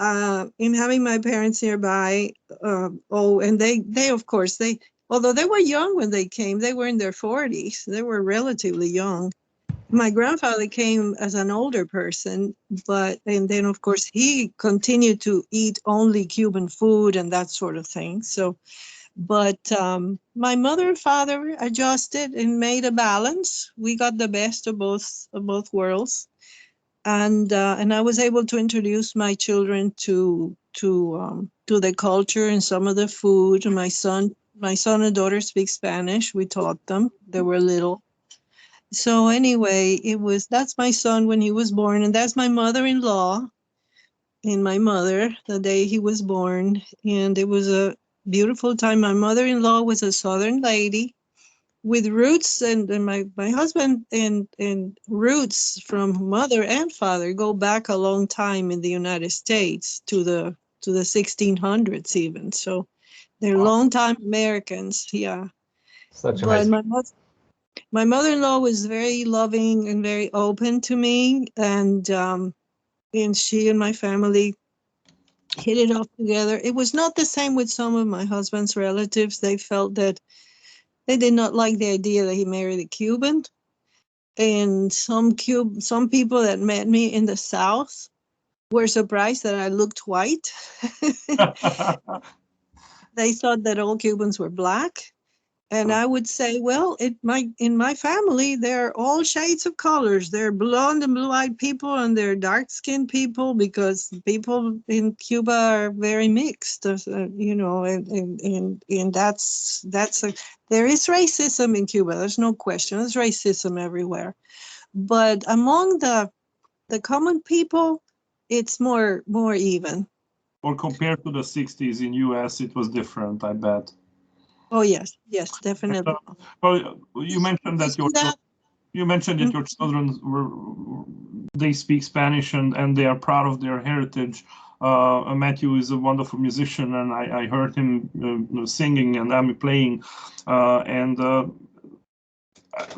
S3: In having my parents nearby, and they of course, although they were young when they came, they were in their 40s. They were relatively young. My grandfather came as an older person, and then of course he continued to eat only Cuban food and that sort of thing. So, but my mother and father adjusted and made a balance. We got the best of both worlds. and I was able to introduce my children to the culture and some of the food. My son and daughter speak Spanish. We taught them. They were little. So anyway, that's my son when he was born, and that's my mother-in-law and my mother the day he was born, and it was a beautiful time. My mother-in-law was a Southern lady with roots, and my husband and roots from mother and father go back a long time in the United States to the 1600s even. So they're long-time Americans, yeah.
S1: Such a
S3: But
S1: nice.
S3: my mother-in-law was very loving and very open to me, and she and my family hit it off together. It was not the same with some of my husband's relatives. They felt that they did not like the idea that he married a Cuban, and some people that met me in the South were surprised that I looked white. They thought that all Cubans were black. And I would say, well, in my family, they're all shades of colors. They're blonde and blue-eyed people, and they're dark-skinned people, because people in Cuba are very mixed, you know, and that's there is racism in Cuba. There's no question. There's racism everywhere. But among the common people, it's more even.
S2: Or compared to the 60s in US, it was different, I bet.
S3: Oh yes, definitely.
S2: Well, you mentioned that your children they speak Spanish and they are proud of their heritage. Matthew is a wonderful musician, and I heard him singing and playing,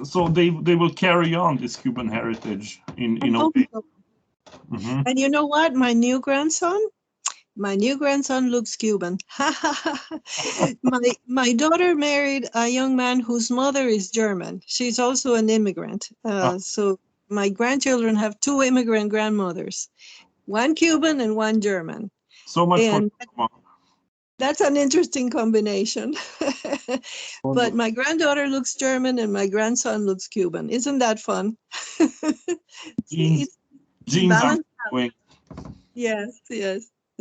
S2: so they will carry on this Cuban heritage in a way. Mm-hmm.
S3: And you know what? My new grandson looks Cuban. My daughter married a young man whose mother is German. She's also an immigrant. So my grandchildren have two immigrant grandmothers, one Cuban and one German.
S2: So much for
S3: that's an interesting combination. But my granddaughter looks German and my grandson looks Cuban. Isn't that fun?
S2: Genes are going.
S3: Yes.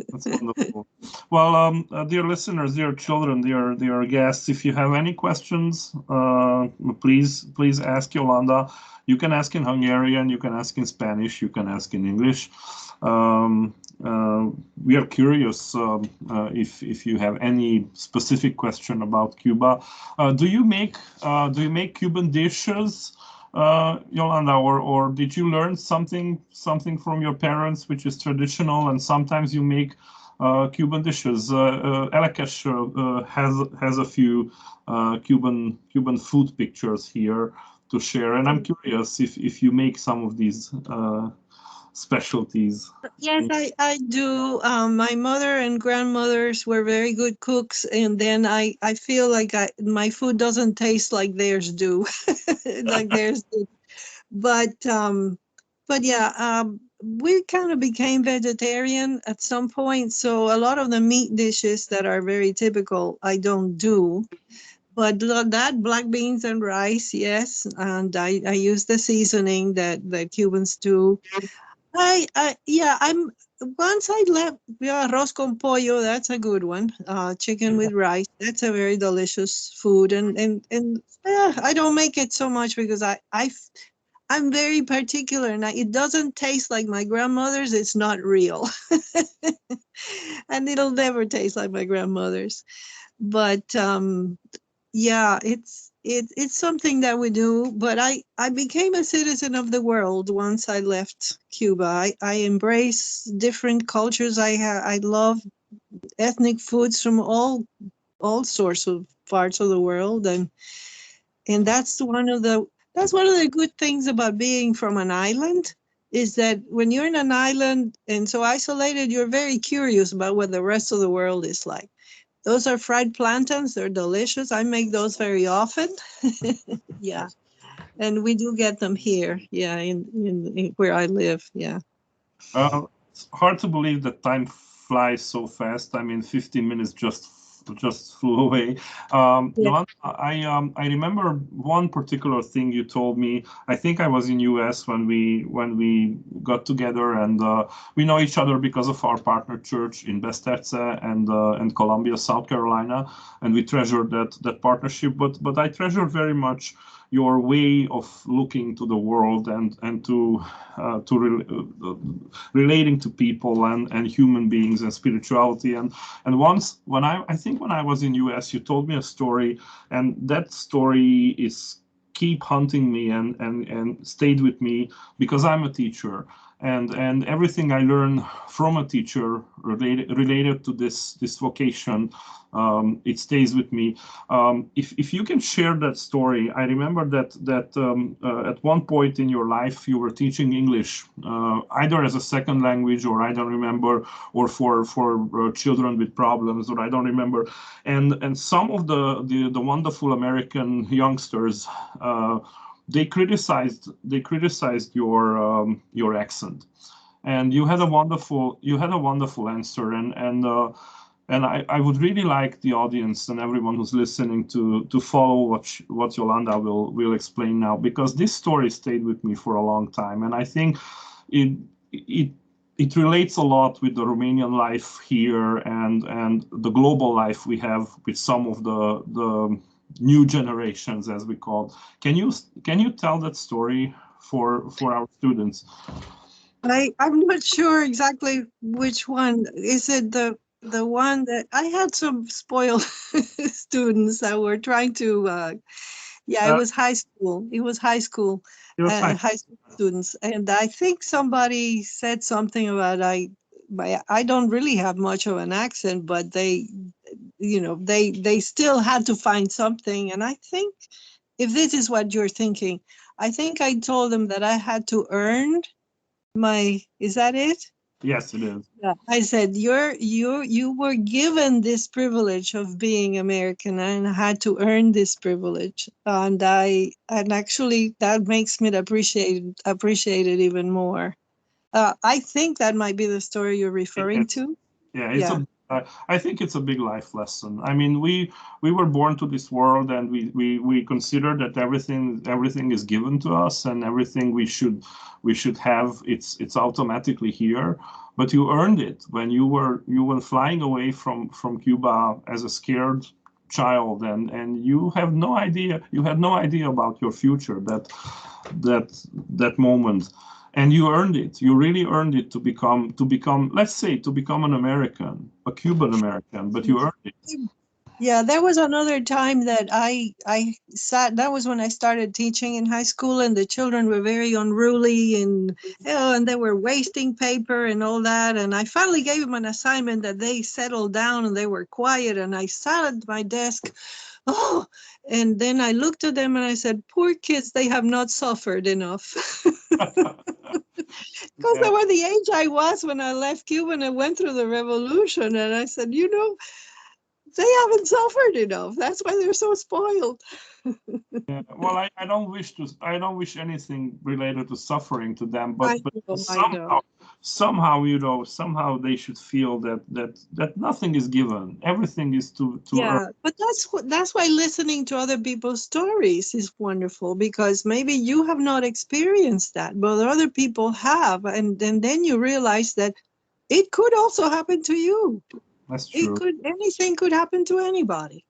S2: That's wonderful. Well, dear listeners, dear children, dear guests, if you have any questions, please ask Yolanda. You can ask in Hungarian, you can ask in Spanish, you can ask in English. We are curious if you have any specific question about Cuba. Do you make Cuban dishes, Yolanda, or did you learn something from your parents which is traditional, and sometimes you make Cuban dishes? Elekes has a few Cuban food pictures here to share, and I'm curious if you make some of these specialties.
S3: Yes, I do. My mother and grandmothers were very good cooks, and then I feel like my food doesn't taste like theirs do, like theirs do. But yeah, we kind of became vegetarian at some point, so a lot of the meat dishes that are very typical I don't do. But that black beans and rice, yes, and I use the seasoning that Cubans do. Once I left, arroz con pollo, that's a good one. Chicken with rice, that's a very delicious food. And I don't make it so much because I'm very particular, and it doesn't taste like my grandmother's. It's not real. And it'll never taste like my grandmother's. But yeah, it's something that we do, but I became a citizen of the world once I left Cuba. I embrace different cultures. I love ethnic foods from all sorts of parts of the world, and that's one of the good things about being from an island, is that when you're in an island and so isolated, you're very curious about what the rest of the world is like. Those are fried plantains. They're delicious. I make those very often. Yeah. And we do get them here. Yeah. In where I live. Yeah.
S2: It's hard to believe that time flies so fast. I mean, 15 minutes just just flew away. Yolanda, I remember one particular thing you told me. I think I was in US when we got together, and we know each other because of our partner church in Beszterce and Columbia, South Carolina, and we treasured that partnership. But I treasure very much your way of looking to the world and to relating to people and human beings and spirituality. And once when I was in US, you told me a story, and that story is keep hunting me and stayed with me because I'm a teacher. And everything I learned from a teacher related to this vocation, it stays with me. If you can share that story, I remember that at one point in your life you were teaching English, either as a second language, or I don't remember, or for children with problems, or I don't remember. And some of the wonderful American youngsters, they criticized your accent, and you had a wonderful answer, and I would really like the audience and everyone who's listening to follow what Yolanda will explain now, because this story stayed with me for a long time, and I think it relates a lot with the Romanian life here and the global life we have with some of the new generations, as we call. Can you tell that story for our students?
S3: I'm not sure exactly which one. Is it the one that I had some spoiled students that were trying to it was high school. It was high school. High school students, and I think somebody said something about I don't really have much of an accent, but they still had to find something. And I think, if this is what you're thinking, I think I told them that I had to earn is that it?
S2: Yes, it is.
S3: Yeah. I said, you were given this privilege of being American, and I had to earn this privilege. And actually that makes me appreciate it even more. I think that might be the story you're referring to.
S2: Yeah, I think it's a big life lesson. I mean, we were born to this world, and we consider that everything is given to us, and everything we should have, it's automatically here. But you earned it when you were flying away from Cuba as a scared child, and you had no idea about your future that moment. And you earned it. You really earned it to become, let's say, an American, a Cuban American, but you earned it.
S3: Yeah, there was another time that I sat, that was when I started teaching in high school, and the children were very unruly, and they were wasting paper and all that. And I finally gave them an assignment that they settled down and they were quiet, and I sat at my desk. And then I looked at them and I said, poor kids, they have not suffered enough. Because they were the age I was when I left Cuba and I went through the revolution. And I said, they haven't suffered enough. That's why they're so spoiled.
S2: Well, I don't wish anything related to suffering to them, but somehow they should feel that nothing is given. Everything is to earn.
S3: But that's why listening to other people's stories is wonderful, because maybe you have not experienced that, but other people have, and then you realize that it could also happen to you.
S2: That's true.
S3: Anything could happen to anybody.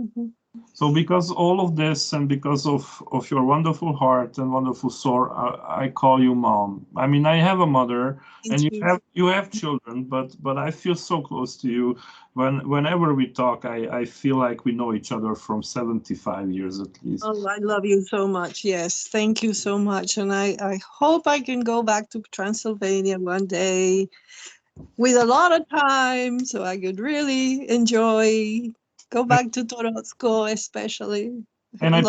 S3: Mm-hmm.
S2: So because all of this, and because of your wonderful heart and wonderful soul, I call you mom. I mean, I have a mother, and you have children, but I feel so close to you. Whenever we talk, I feel like we know each other from 75 years at least.
S3: Oh, I love you so much. Yes, thank you so much. And I hope I can go back to Transylvania one day with a lot of time, so I could really go back to Torosco, especially.
S2: And I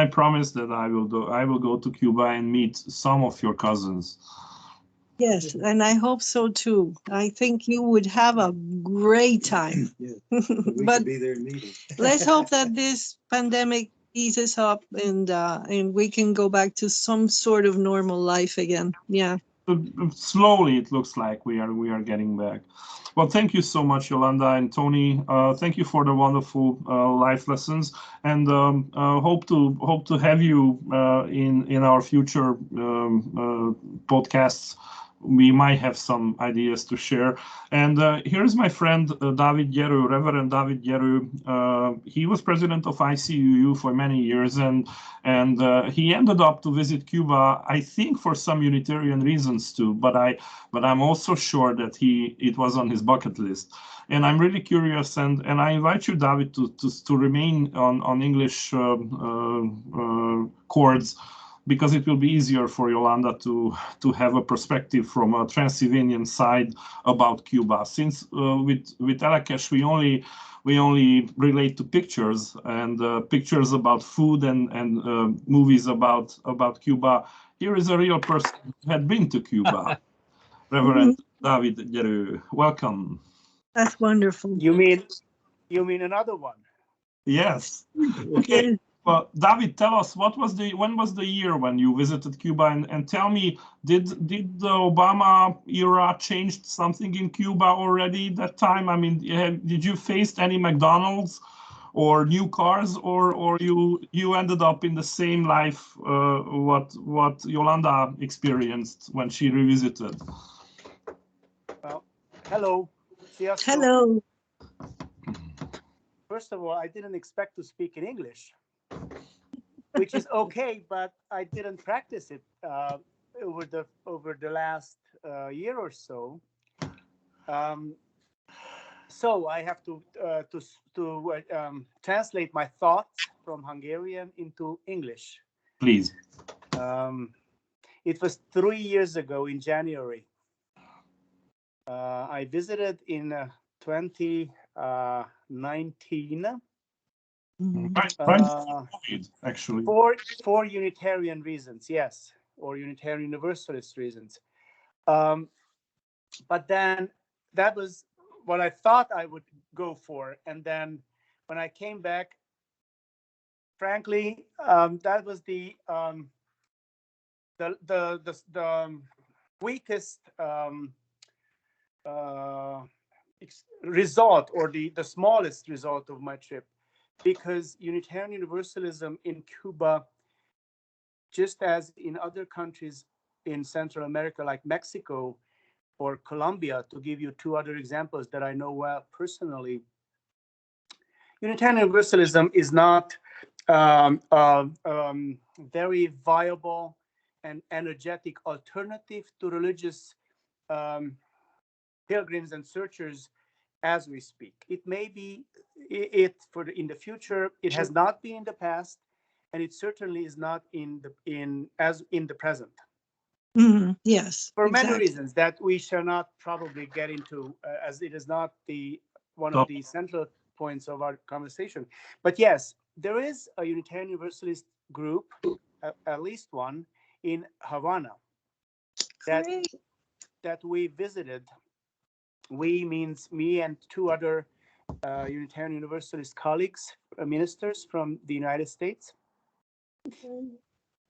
S2: promise that I will go to Cuba and meet some of your cousins.
S3: Yes, and I hope so too. I think you would have a great time. But
S4: be there meeting.
S3: Let's hope that this pandemic eases up and we can go back to some sort of normal life again. Yeah.
S2: Slowly, it looks like we are getting back. Well, thank you so much, Yolanda and Tony. Thank you for the wonderful life lessons, and hope to have you in our future podcasts. We might have some ideas to share. And here's my friend David Gyerő, Reverend David Gyerő. He was president of ICUU for many years, and he ended up to visit Cuba, I think, for some Unitarian reasons too. But I'm also sure that it was on his bucket list. And I'm really curious, and I invite you, David, to remain on English chords, because it will be easier for Yolanda to have a perspective from a Transylvanian side about Cuba. Since with Elekes we only relate to pictures and pictures about food and movies about Cuba. Here is a real person who had been to Cuba. Reverend David Gyerő, welcome.
S3: That's wonderful.
S4: You mean another one?
S2: Yes. Okay. Well, David, tell us when was the year when you visited Cuba, and tell me, did the Obama era change something in Cuba already that time? I mean, did you face any McDonald's or new cars, or you ended up in the same life what Yolanda experienced when she revisited?
S4: Well, hello.
S3: Hello.
S4: First of all, I didn't expect to speak in English, which is okay, but I didn't practice it over the last year or so. So I have to translate my thoughts from Hungarian into English.
S2: Please.
S4: It was 3 years ago in January. I visited in 2019.
S2: Actually,
S4: for Unitarian reasons, yes, or Unitarian Universalist reasons. But then that was what I thought I would go for, and then when I came back, frankly, that was the weakest result, or the smallest result of my trip. Because Unitarian Universalism in Cuba, just as in other countries in Central America like Mexico or Colombia, to give you two other examples that I know well personally, Unitarian Universalism is not very viable and energetic alternative to religious pilgrims and searchers as we speak. It may be in the future. It has not been in the past, and it certainly is not in the present.
S3: Yes,
S4: for
S3: exactly.
S4: many reasons that we shall not probably get into, as it is not one of the central points of our conversation. But yes, there is a Unitarian Universalist group, at least one, in Havana that we visited. We means me and two other Unitarian Universalist colleagues, ministers from the United States.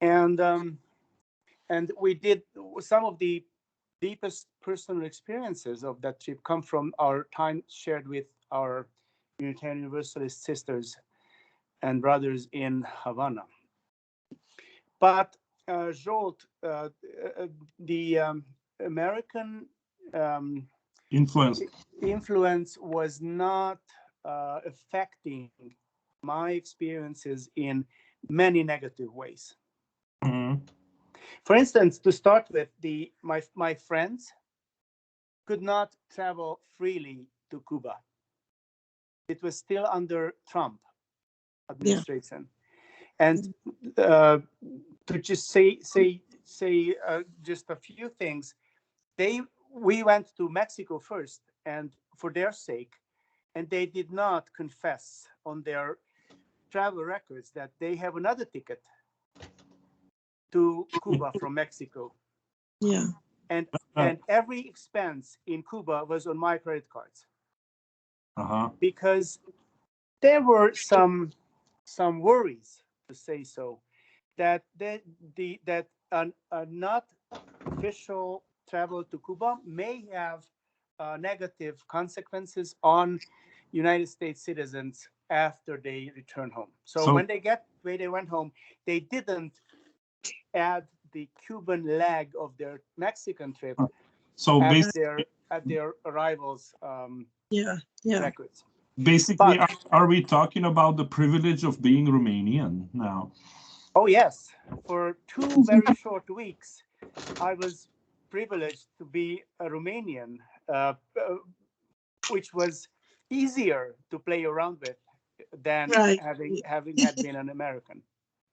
S4: And we did some of the deepest personal experiences of that trip come from our time shared with our Unitarian Universalist sisters and brothers in Havana. But Zsolt, the American influence was not affecting my experiences in many negative ways.
S2: Mm-hmm.
S4: For instance, to start with, my friends could not travel freely to Cuba. It was still under Trump administration. Yeah. And to just say just a few things, we went to Mexico first, and for their sake, and they did not confess on their travel records that they have another ticket to Cuba from Mexico.
S3: Yeah.
S4: And every expense in Cuba was on my credit cards. Because there were some worries, to say so, that a not official travel to Cuba may have negative consequences on United States citizens after they return home. So when they went home, they didn't add the Cuban leg of their Mexican trip at their arrivals records.
S2: Basically, are we talking about the privilege of being Romanian now?
S4: Oh yes, for 2 very short weeks, I was privileged to be a Romanian, which was easier to play around with than having had been an American.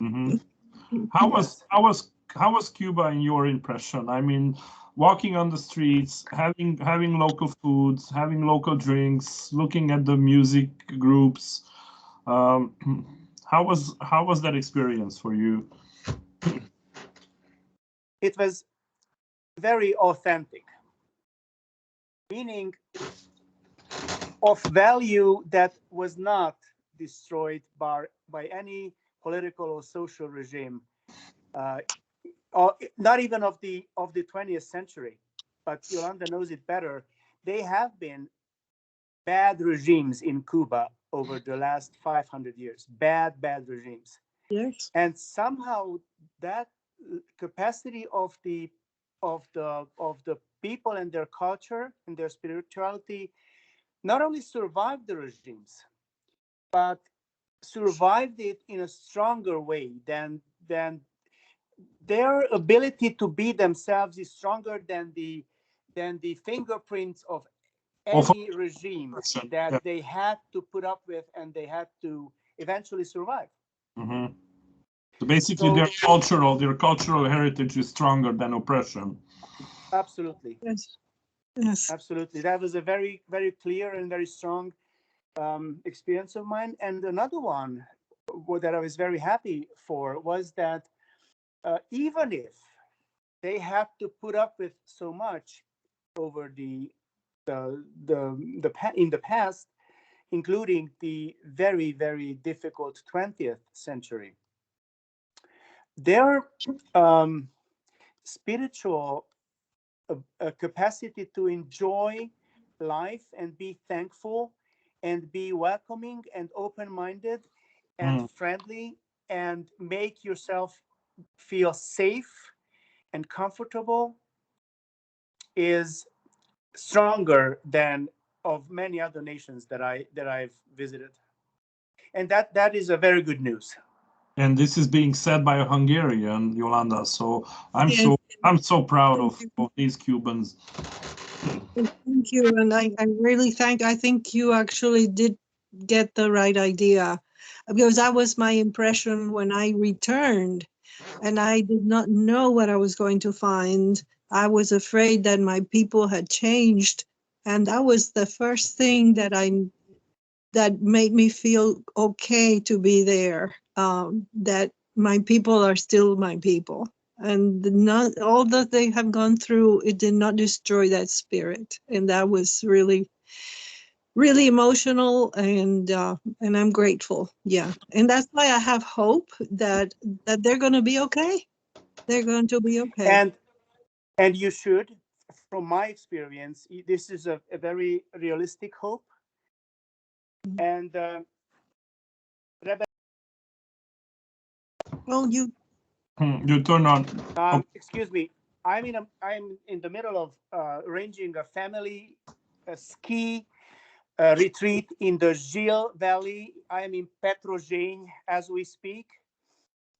S2: Mm-hmm. How was Cuba in your impression? I mean, walking on the streets, having local foods, having local drinks, looking at the music groups. How was that experience for you?
S4: It was very authentic, meaning of value that was not destroyed by any political or social regime, or not even of the 20th century. But Yolanda knows it better. They have been bad regimes in Cuba over the last 500 years. Bad regimes.
S3: Yes.
S4: And somehow that capacity of the people and their culture and their spirituality not only survived the regimes, but survived it in a stronger way than their ability to be themselves is stronger than the fingerprints of any regime that they had to put up with and they had to eventually survive.
S2: Mm-hmm. So basically, their cultural heritage is stronger than oppression.
S4: Absolutely.
S3: Yes.
S4: Absolutely. That was a very, very clear and very strong experience of mine. And another one that I was very happy for was that even if they had to put up with so much over in the past, including the very, very difficult 20th century, their spiritual capacity to enjoy life and be thankful and be welcoming and open-minded and friendly and make yourself feel safe and comfortable is stronger than of many other nations that I've visited. And that is a very good news.
S2: And this is being said by a Hungarian, Yolanda. So I'm so proud of these Cubans.
S3: Thank you, and I really I think you actually did get the right idea, because that was my impression when I returned, and I did not know what I was going to find. I was afraid that my people had changed, and that was the first thing that made me feel okay to be there. That my people are still my people. And not all that they have gone through, it did not destroy that spirit, and that was really, really emotional. And I'm grateful. Yeah, and that's why I have hope that they're going to be okay. They're going to be okay.
S4: And you should, from my experience, this is a very realistic hope. And
S3: Well, you
S2: turn on.
S4: Excuse me. I'm in the middle of arranging a family ski retreat in the Gil Valley. I am in Petrogeni as we speak,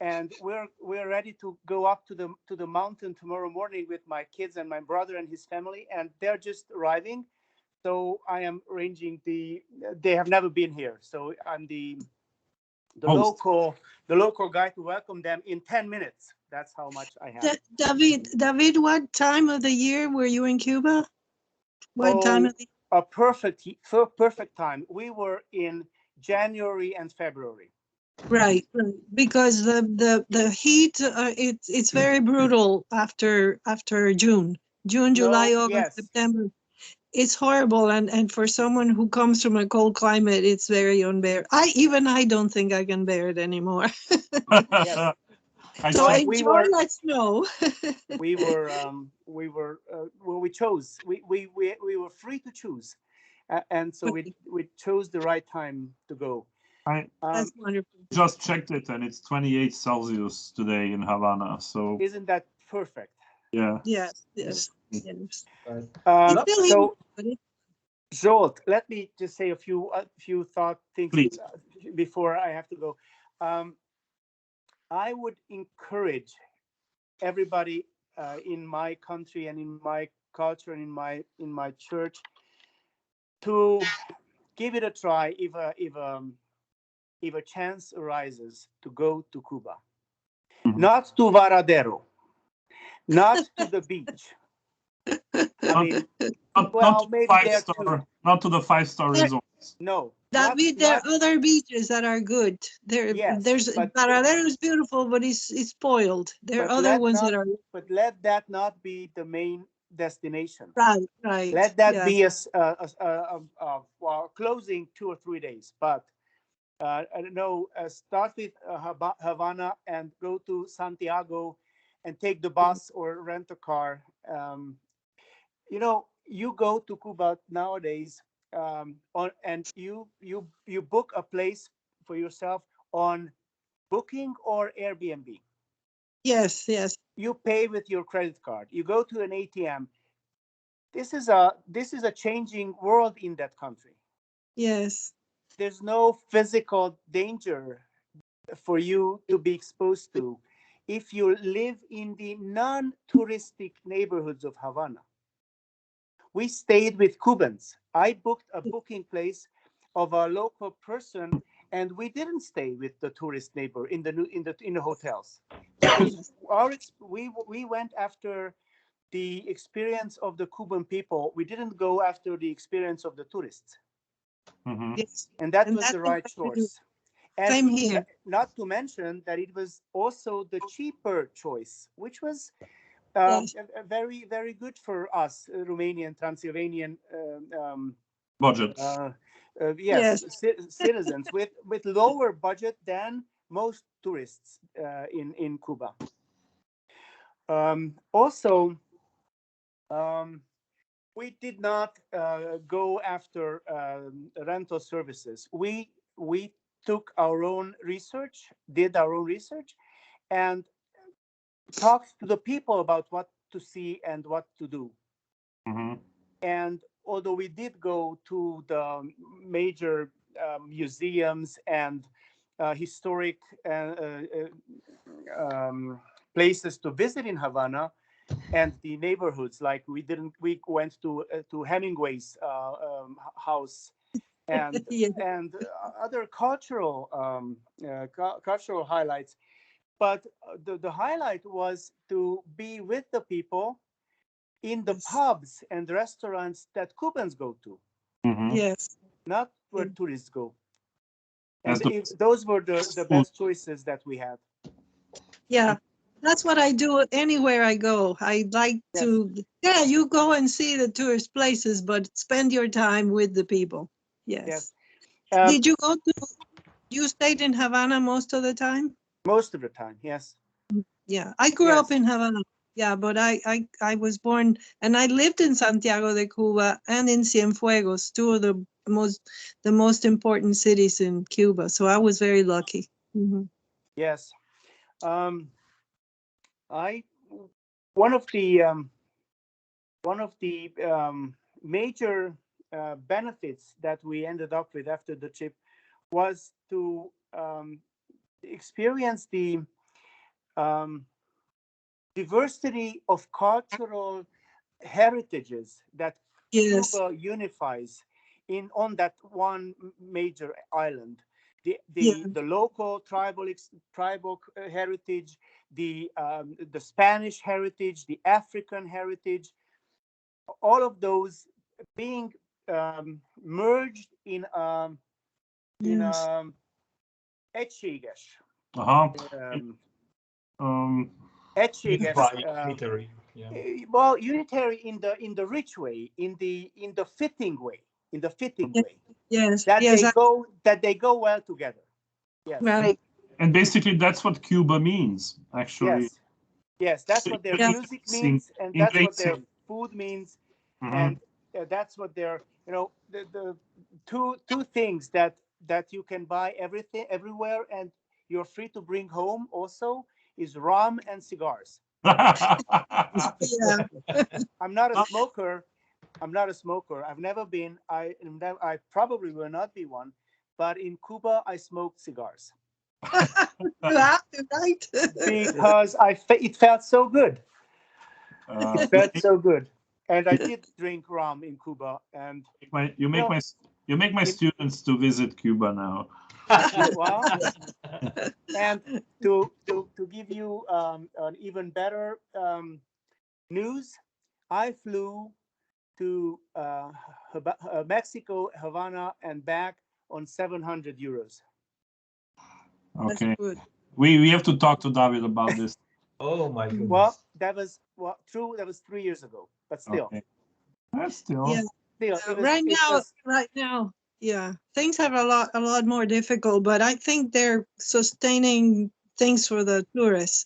S4: and we're ready to go up to the mountain tomorrow morning with my kids and my brother and his family, and they're just arriving. So I am arranging they have never been here, so I'm the local guy to welcome them in 10 minutes. That's how much I have.
S3: David, what time of the year were you in Cuba? What time of the
S4: year? A perfect time. We were in January and February.
S3: Right, because the heat, it's very brutal after June, July, August, September. It's horrible, and for someone who comes from a cold climate, it's very unbearable. I don't think I can bear it anymore.
S4: Yes.
S3: So enjoy that snow.
S4: we were we chose. We were free to choose, and so we chose the right time to go.
S3: That's wonderful.
S2: Just checked it, and it's 28 Celsius today in Havana. So
S4: isn't that perfect?
S2: Yeah.
S3: Yes.
S4: So, Zsolt, let me just say a few things
S2: Please.
S4: Before I have to go. I would encourage everybody in my country and in my culture and in my church to give it a try if a chance arises to go to Cuba.
S2: Mhm.
S4: Not to Varadero, not to the beach. I mean,
S2: Not
S4: maybe there too.
S2: Not to the 5-star resorts.
S4: No.
S3: David, there are other beaches that are good. There's Varadero is beautiful, but it's spoiled. There are other ones that are.
S4: But let that not be the main destination.
S3: Right.
S4: Let that be a closing 2 or 3 days. But I don't know. Start with Havana and go to Santiago, and take the bus or rent a car. You go to Cuba nowadays, and you book a place for yourself on Booking or Airbnb.
S3: Yes.
S4: You pay with your credit card. You go to an ATM. This is a changing world in that country.
S3: Yes.
S4: There's no physical danger for you to be exposed to if you live in the non-touristic neighborhoods of Havana. We stayed with Cubans. I booked a booking place of a local person, and we didn't stay with the tourist neighbor in the hotels, because we went after the experience of the Cuban people. We didn't go after the experience of the tourists.
S2: Mhm.
S3: Yes.
S4: And that was the right choice. And
S3: Same here.
S4: Not to mention that it was also the cheaper choice, which was very, very good for us, Romanian, Transylvanian
S2: Budget.
S4: citizens with lower budget than most tourists in Cuba. Also, we did not go after rental services. We took our own research, did our own research, and talked to the people about what to see and what to do.
S2: Mhm.
S4: And although we did go to the major museums and historic places to visit in Havana, and the neighborhoods, like we went to Hemingway's house, and and other cultural highlights. But the highlight was to be with the people in the pubs and restaurants that Cubans go to.
S2: Mhm.
S3: Yes.
S4: Not where tourists go.
S2: As
S4: And those were the best choices that we had.
S3: Yeah. That's what I do anywhere I go. I like to, you go and see the tourist places, but spend your time with the people. Yes. Did you you stayed in Havana most of the time?
S4: Most of the time, yes.
S3: Yeah, I grew up in Havana. Yeah, but I was born, and I lived in Santiago de Cuba and in Cienfuegos, two of the most important cities in Cuba. So I was very lucky. Mm-hmm.
S4: Yes. One of the major benefits that we ended up with after the trip was to experience the diversity of cultural heritages that Cuba unifies on that one major island. The local tribal heritage, the Spanish heritage, the African heritage, all of those being merged in egységes.
S1: Unitary.
S4: Well, unitary in the rich way, in the fitting way,
S3: Yes.
S4: That they go well together. Yes.
S3: Right.
S2: And basically, that's what Cuba means, actually.
S4: Yes. Yes, that's what their music means, and that's what their food means, and that's what their, the two things that you can buy everywhere, and you're free to bring home also is rum and cigars.
S3: Yeah.
S4: I'm not a smoker. I've never been. I probably will not be one. But in Cuba, I smoked cigars.
S3: Right.
S4: Because it felt so good. It felt so good, and I did drink rum in Cuba. And
S2: you make my students to visit Cuba now.
S4: Well, and to give you an even better news, I flew to Mexico, Havana, and back on 700 euros.
S2: Okay.
S3: That's good.
S2: We have to talk to David about this.
S1: Oh my goodness.
S4: Well, that was true. That was 3 years ago, but still.
S2: Okay. That's still.
S3: Yeah.
S4: Still,
S3: Right now, yeah, things have a lot more difficult, but I think they're sustaining things for the tourists.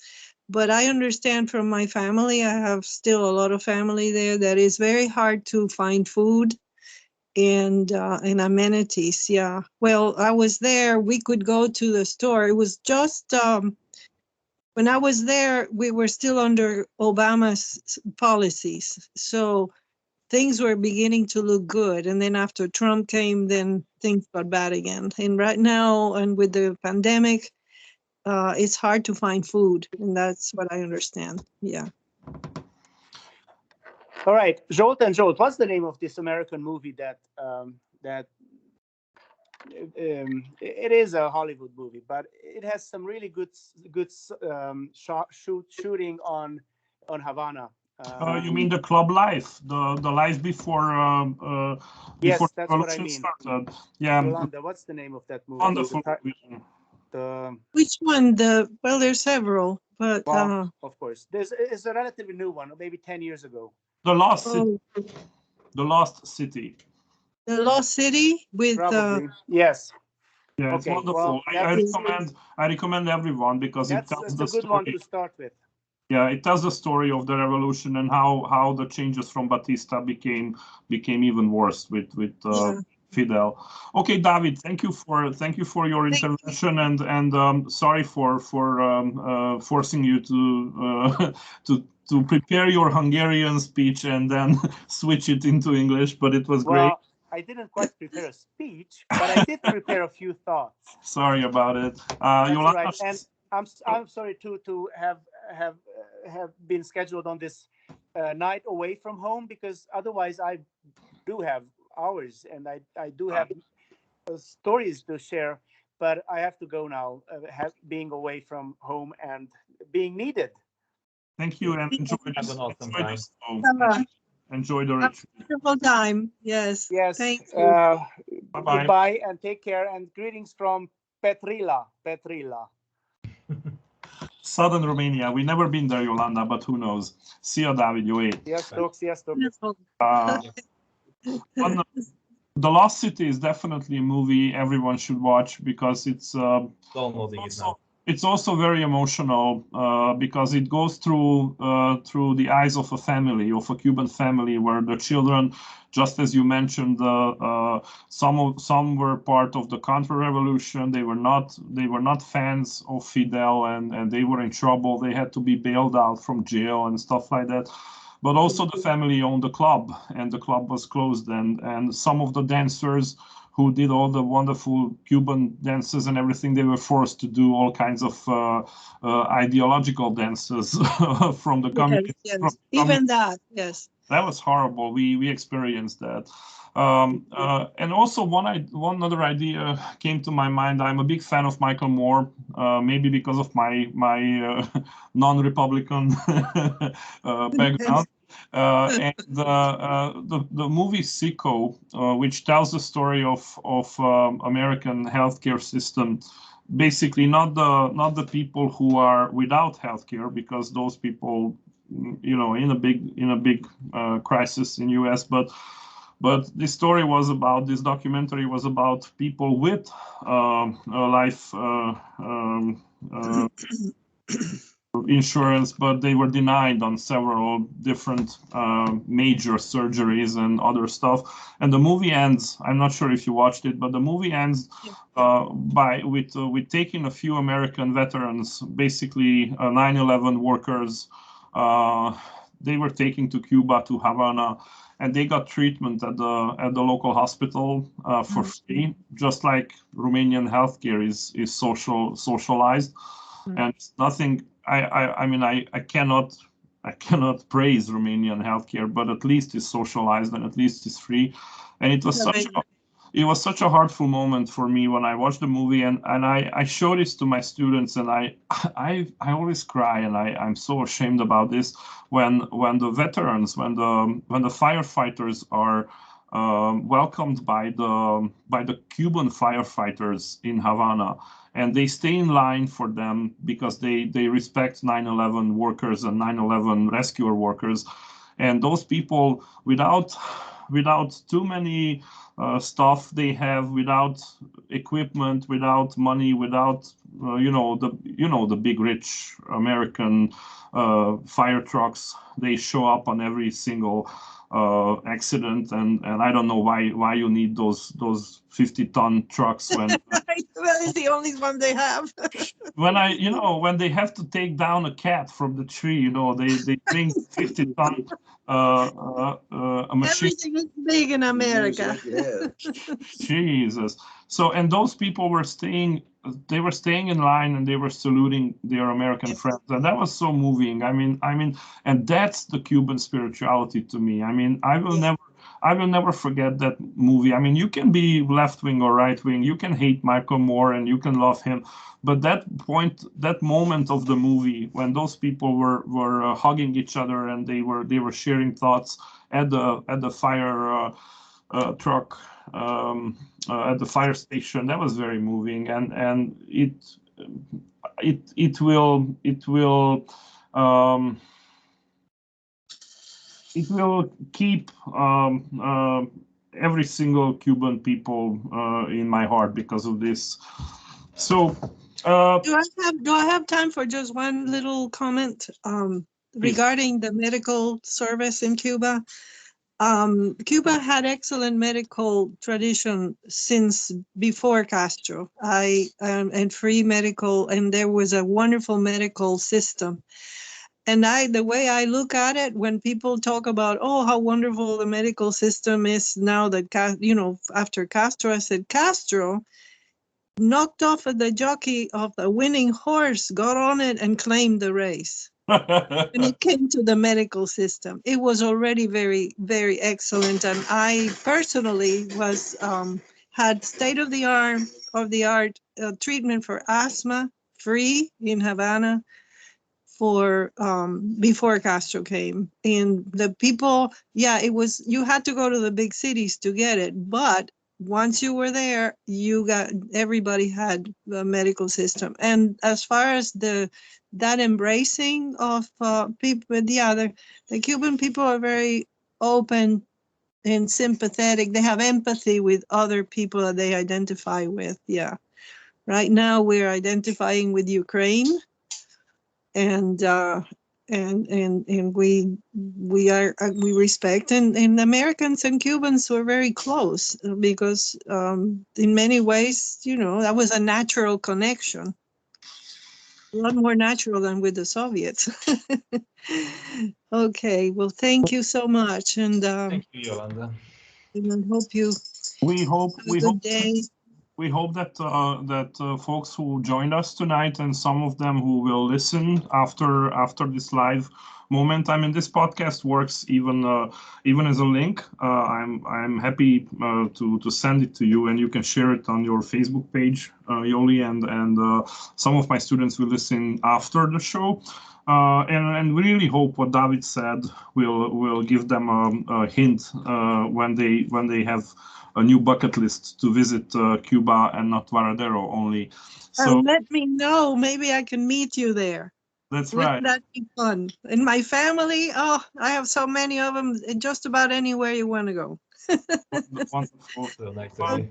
S3: But I understand from my family, I have still a lot of family there, that it's very hard to find food and amenities. Yeah. Well, I was there, we could go to the store. It was just, when I was there, we were still under Obama's policies. So things were beginning to look good. And then after Trump came, then things got bad again. And right now, and with the pandemic, it's hard to find food. And that's what I understand. Yeah.
S4: All right. Zsolt and Zsolt, what's the name of this American movie that it is a Hollywood movie, but it has some really good shooting on Havana.
S2: You mean the club life, the life before
S4: yes,
S2: before
S4: that's what I mean.
S2: Started. Yeah.
S4: Yolanda, what's the name of that movie?
S2: Wonderful.
S3: Which one? Well, there's several, but
S4: of course, it's a relatively new one, maybe 10 years ago.
S2: The Lost City. The Lost City.
S3: The Lost City with
S4: yes.
S2: Yeah, it's wonderful.
S4: Well,
S2: I recommend everyone because it tells the story.
S4: That's a good one to start with.
S2: Yeah, it tells the story of the revolution and how the changes from Batista became even worse with Fidel. Okay, David, thank you for your intervention, and sorry for forcing you to prepare your Hungarian speech and then switch it into English, but it was great.
S4: I didn't quite prepare a speech, but I did prepare a few thoughts.
S2: Sorry about it.
S4: Yolanda, right. And I'm sorry to have been scheduled on this night away from home, because otherwise I do have hours and I do have stories to share, but I have to go now, being away from home and being needed.
S2: Thank you, and enjoy the
S3: wonderful time. Yes.
S4: Thank you.
S2: Bye-bye.
S4: Goodbye and take care, and greetings from Petrila.
S2: Southern Romania. We've never been there, Yolanda, but who knows? Szia, Dávid, jó ét.
S4: Sziasztok.
S2: The Lost City is definitely a movie everyone should watch, because it's also very emotional, because it goes through the eyes of a Cuban family, where the children, just as you mentioned, some were part of the counter-revolution. They were not fans of Fidel, and they were in trouble. They had to be bailed out from jail and stuff like that. But also the family owned the club, and the club was closed, and some of the dancers who did all the wonderful Cuban dances and everything, they were forced to do all kinds of ideological dances from the community.
S3: Yes. Even that, yes.
S2: That was horrible. We experienced that. And also one other idea came to my mind. I'm a big fan of Michael Moore, maybe because of my non-Republican background. And the movie Sicko, which tells the story of American healthcare system, basically not the people who are without healthcare, because those people, in a big crisis in US, but this documentary was about people insurance, but they were denied on several different major surgeries and other stuff. And the movie ends. I'm not sure if you watched it, but the movie ends with taking a few American veterans, basically 9/11 workers. They were taken to Cuba, to Havana, and they got treatment at the local hospital for free, just like Romanian healthcare is socialized. And it's nothing. I mean, I cannot praise Romanian healthcare, but at least it's socialized and at least it's free. And it was such a heartful moment for me when I watched the movie, and I showed this to my students, and I always cry, and I'm so ashamed about this when the veterans, when the firefighters are welcomed by the Cuban firefighters in Havana, and they stay in line for them because they respect 9/11 workers and 9/11 rescuer workers, and those people without too many stuff they have, without equipment, without money, without the big rich American fire trucks, they show up on every single accident, and I don't know why you need those 50-ton trucks when
S3: that is the only one they have.
S2: when they have to take down a cat from the tree, they bring 50-ton a machine.
S3: Everything is big in America.
S2: Jesus. So, and those people were staying in line, and they were saluting their American friends, and that was so moving. I mean, and that's the Cuban spirituality to me. I mean, I will never forget that movie. I mean, you can be left wing or right wing, you can hate Michael Moore and you can love him, but that moment of the movie when those people were hugging each other and they were sharing thoughts at the fire truck, at the fire station, that was very moving, and it will keep every single Cuban people in my heart because of this. So,
S3: do I have time for just one little comment regarding the medical service in Cuba? Cuba had excellent medical tradition since before Castro. And free medical, and there was a wonderful medical system. And the way I look at it, when people talk about, oh, how wonderful the medical system is now that, after Castro, I said, Castro knocked off the jockey of the winning horse, got on it, and claimed the race. When it came to the medical system, it was already very, very excellent. And I personally had state-of-the-art treatment for asthma, free in Havana, for before Castro came. And the people, you had to go to the big cities to get it, but once you were there, everybody had the medical system. And as far as that embracing of people, the Cuban people are very open and sympathetic. They have empathy with other people that they identify with. Yeah. Right now we're identifying with Ukraine, and we respect, and Americans and Cubans were very close because in many ways, that was a natural connection, a lot more natural than with the Soviets. Okay, well, thank you so much, and
S1: Thank you, Yolanda.
S3: and I hope you
S2: we hope
S3: have a good day.
S2: We hope that folks who joined us tonight, and some of them who will listen after this live moment. I mean, this podcast works even as a link. I'm happy to send it to you, and you can share it on your Facebook page, Yoli, and some of my students will listen after the show. And we really hope what David said will give them a hint when they have a new bucket list to visit Cuba and not Varadero only. So
S3: let me know. Maybe I can meet you there.
S2: That's
S3: Wouldn't
S2: right.
S3: that be fun? And my family, I have so many of them. Just about anywhere you want to go.
S2: Wonderful.
S1: So nice to
S2: Well,
S1: see.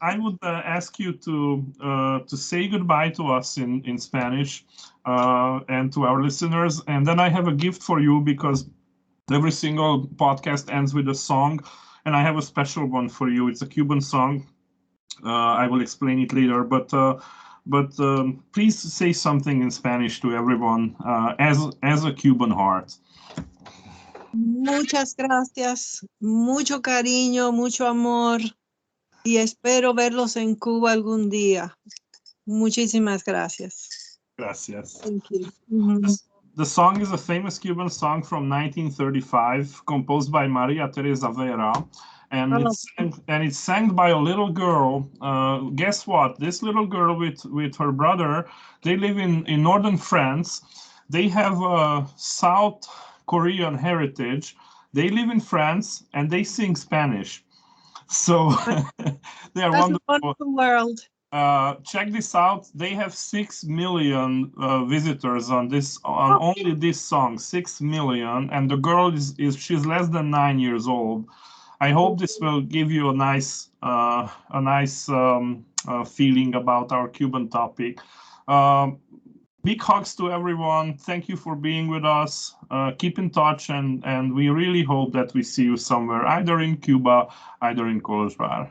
S2: I would ask you to say goodbye to us in Spanish, and to our listeners. And then I have a gift for you, because every single podcast ends with a song, and I have a special one for you. It's a Cuban song. I will explain it later, but please say something in Spanish to everyone as a Cuban heart.
S3: Muchas gracias, mucho cariño, mucho amor y espero verlos en Cuba algún día. Muchísimas gracias.
S2: Gracias.
S3: Thank you. Mm-hmm.
S2: The song is a famous Cuban song from 1935, composed by Maria Teresa Vera, and it's sang by a little girl. Guess what? This little girl with her brother, they live in northern France. They have a South Korean heritage. They live in France and they sing Spanish. So they are
S3: That's
S2: wonderful.
S3: a wonderful world.
S2: Check this out. They have 6 million visitors on only this song. 6 million, and the girl she's less than 9 years old. I hope this will give you a nice feeling about our Cuban topic. Big hugs to everyone. Thank you for being with us. Keep in touch, and we really hope that we see you somewhere, either in Cuba, either in kolozsvári.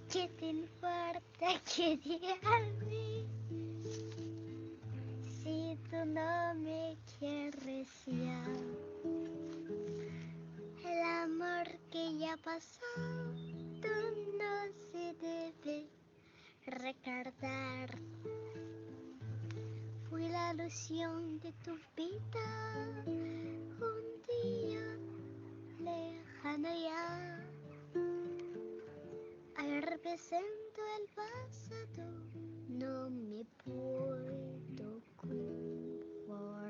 S5: ¿Qué te importa quererme si tú no me quieres ya? El amor que ya pasó, tú no se debe recordar. Fui la ilusión de tu vida, un día lejano ya. Al represento el pasado, no me puedo conformar.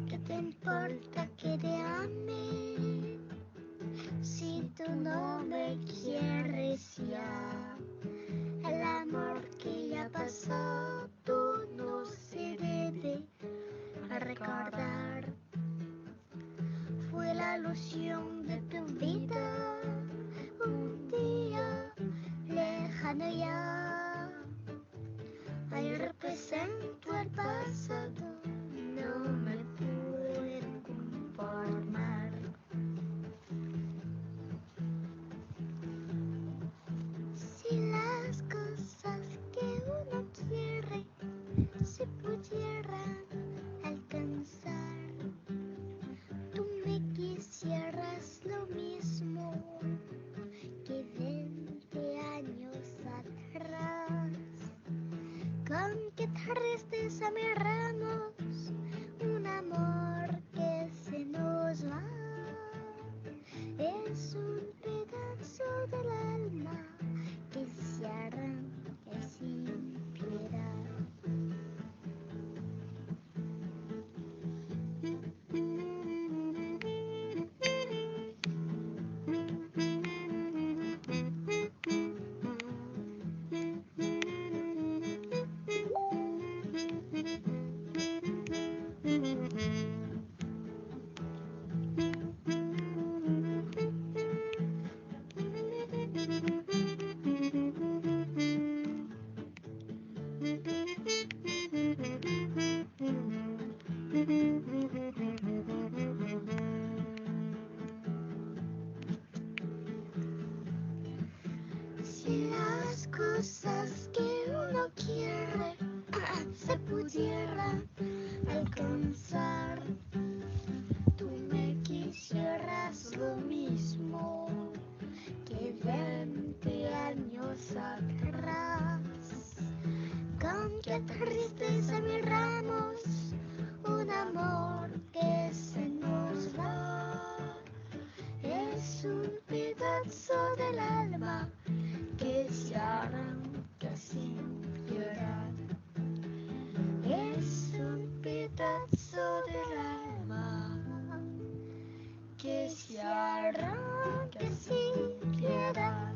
S5: ¿Qué te importa que te ame si tú no me quieres ya? El amor que ya pasó, tú no se debe recordar. Fue la ilusión de tu vida, un día lejano ya. Ahí represento el pasado, no me puedo conformar. Si las cosas que uno quiere se pudieran alcanzar, tú me quisieras lo mismo que 20 años atrás. Con qué tristeza miramos un amor que se nos va. Es un pedazo del alma que se arranca sin piedad. Si las cosas que uno quiere se pudieran alcanzar, tú me quisieras lo mismo que 20 años atrás. Con qué tristeza miramos un amor que se nos va. Es un pedazo del alma que se arranca sin piedad. Es un pedazo del alma que se hará, que así quiera.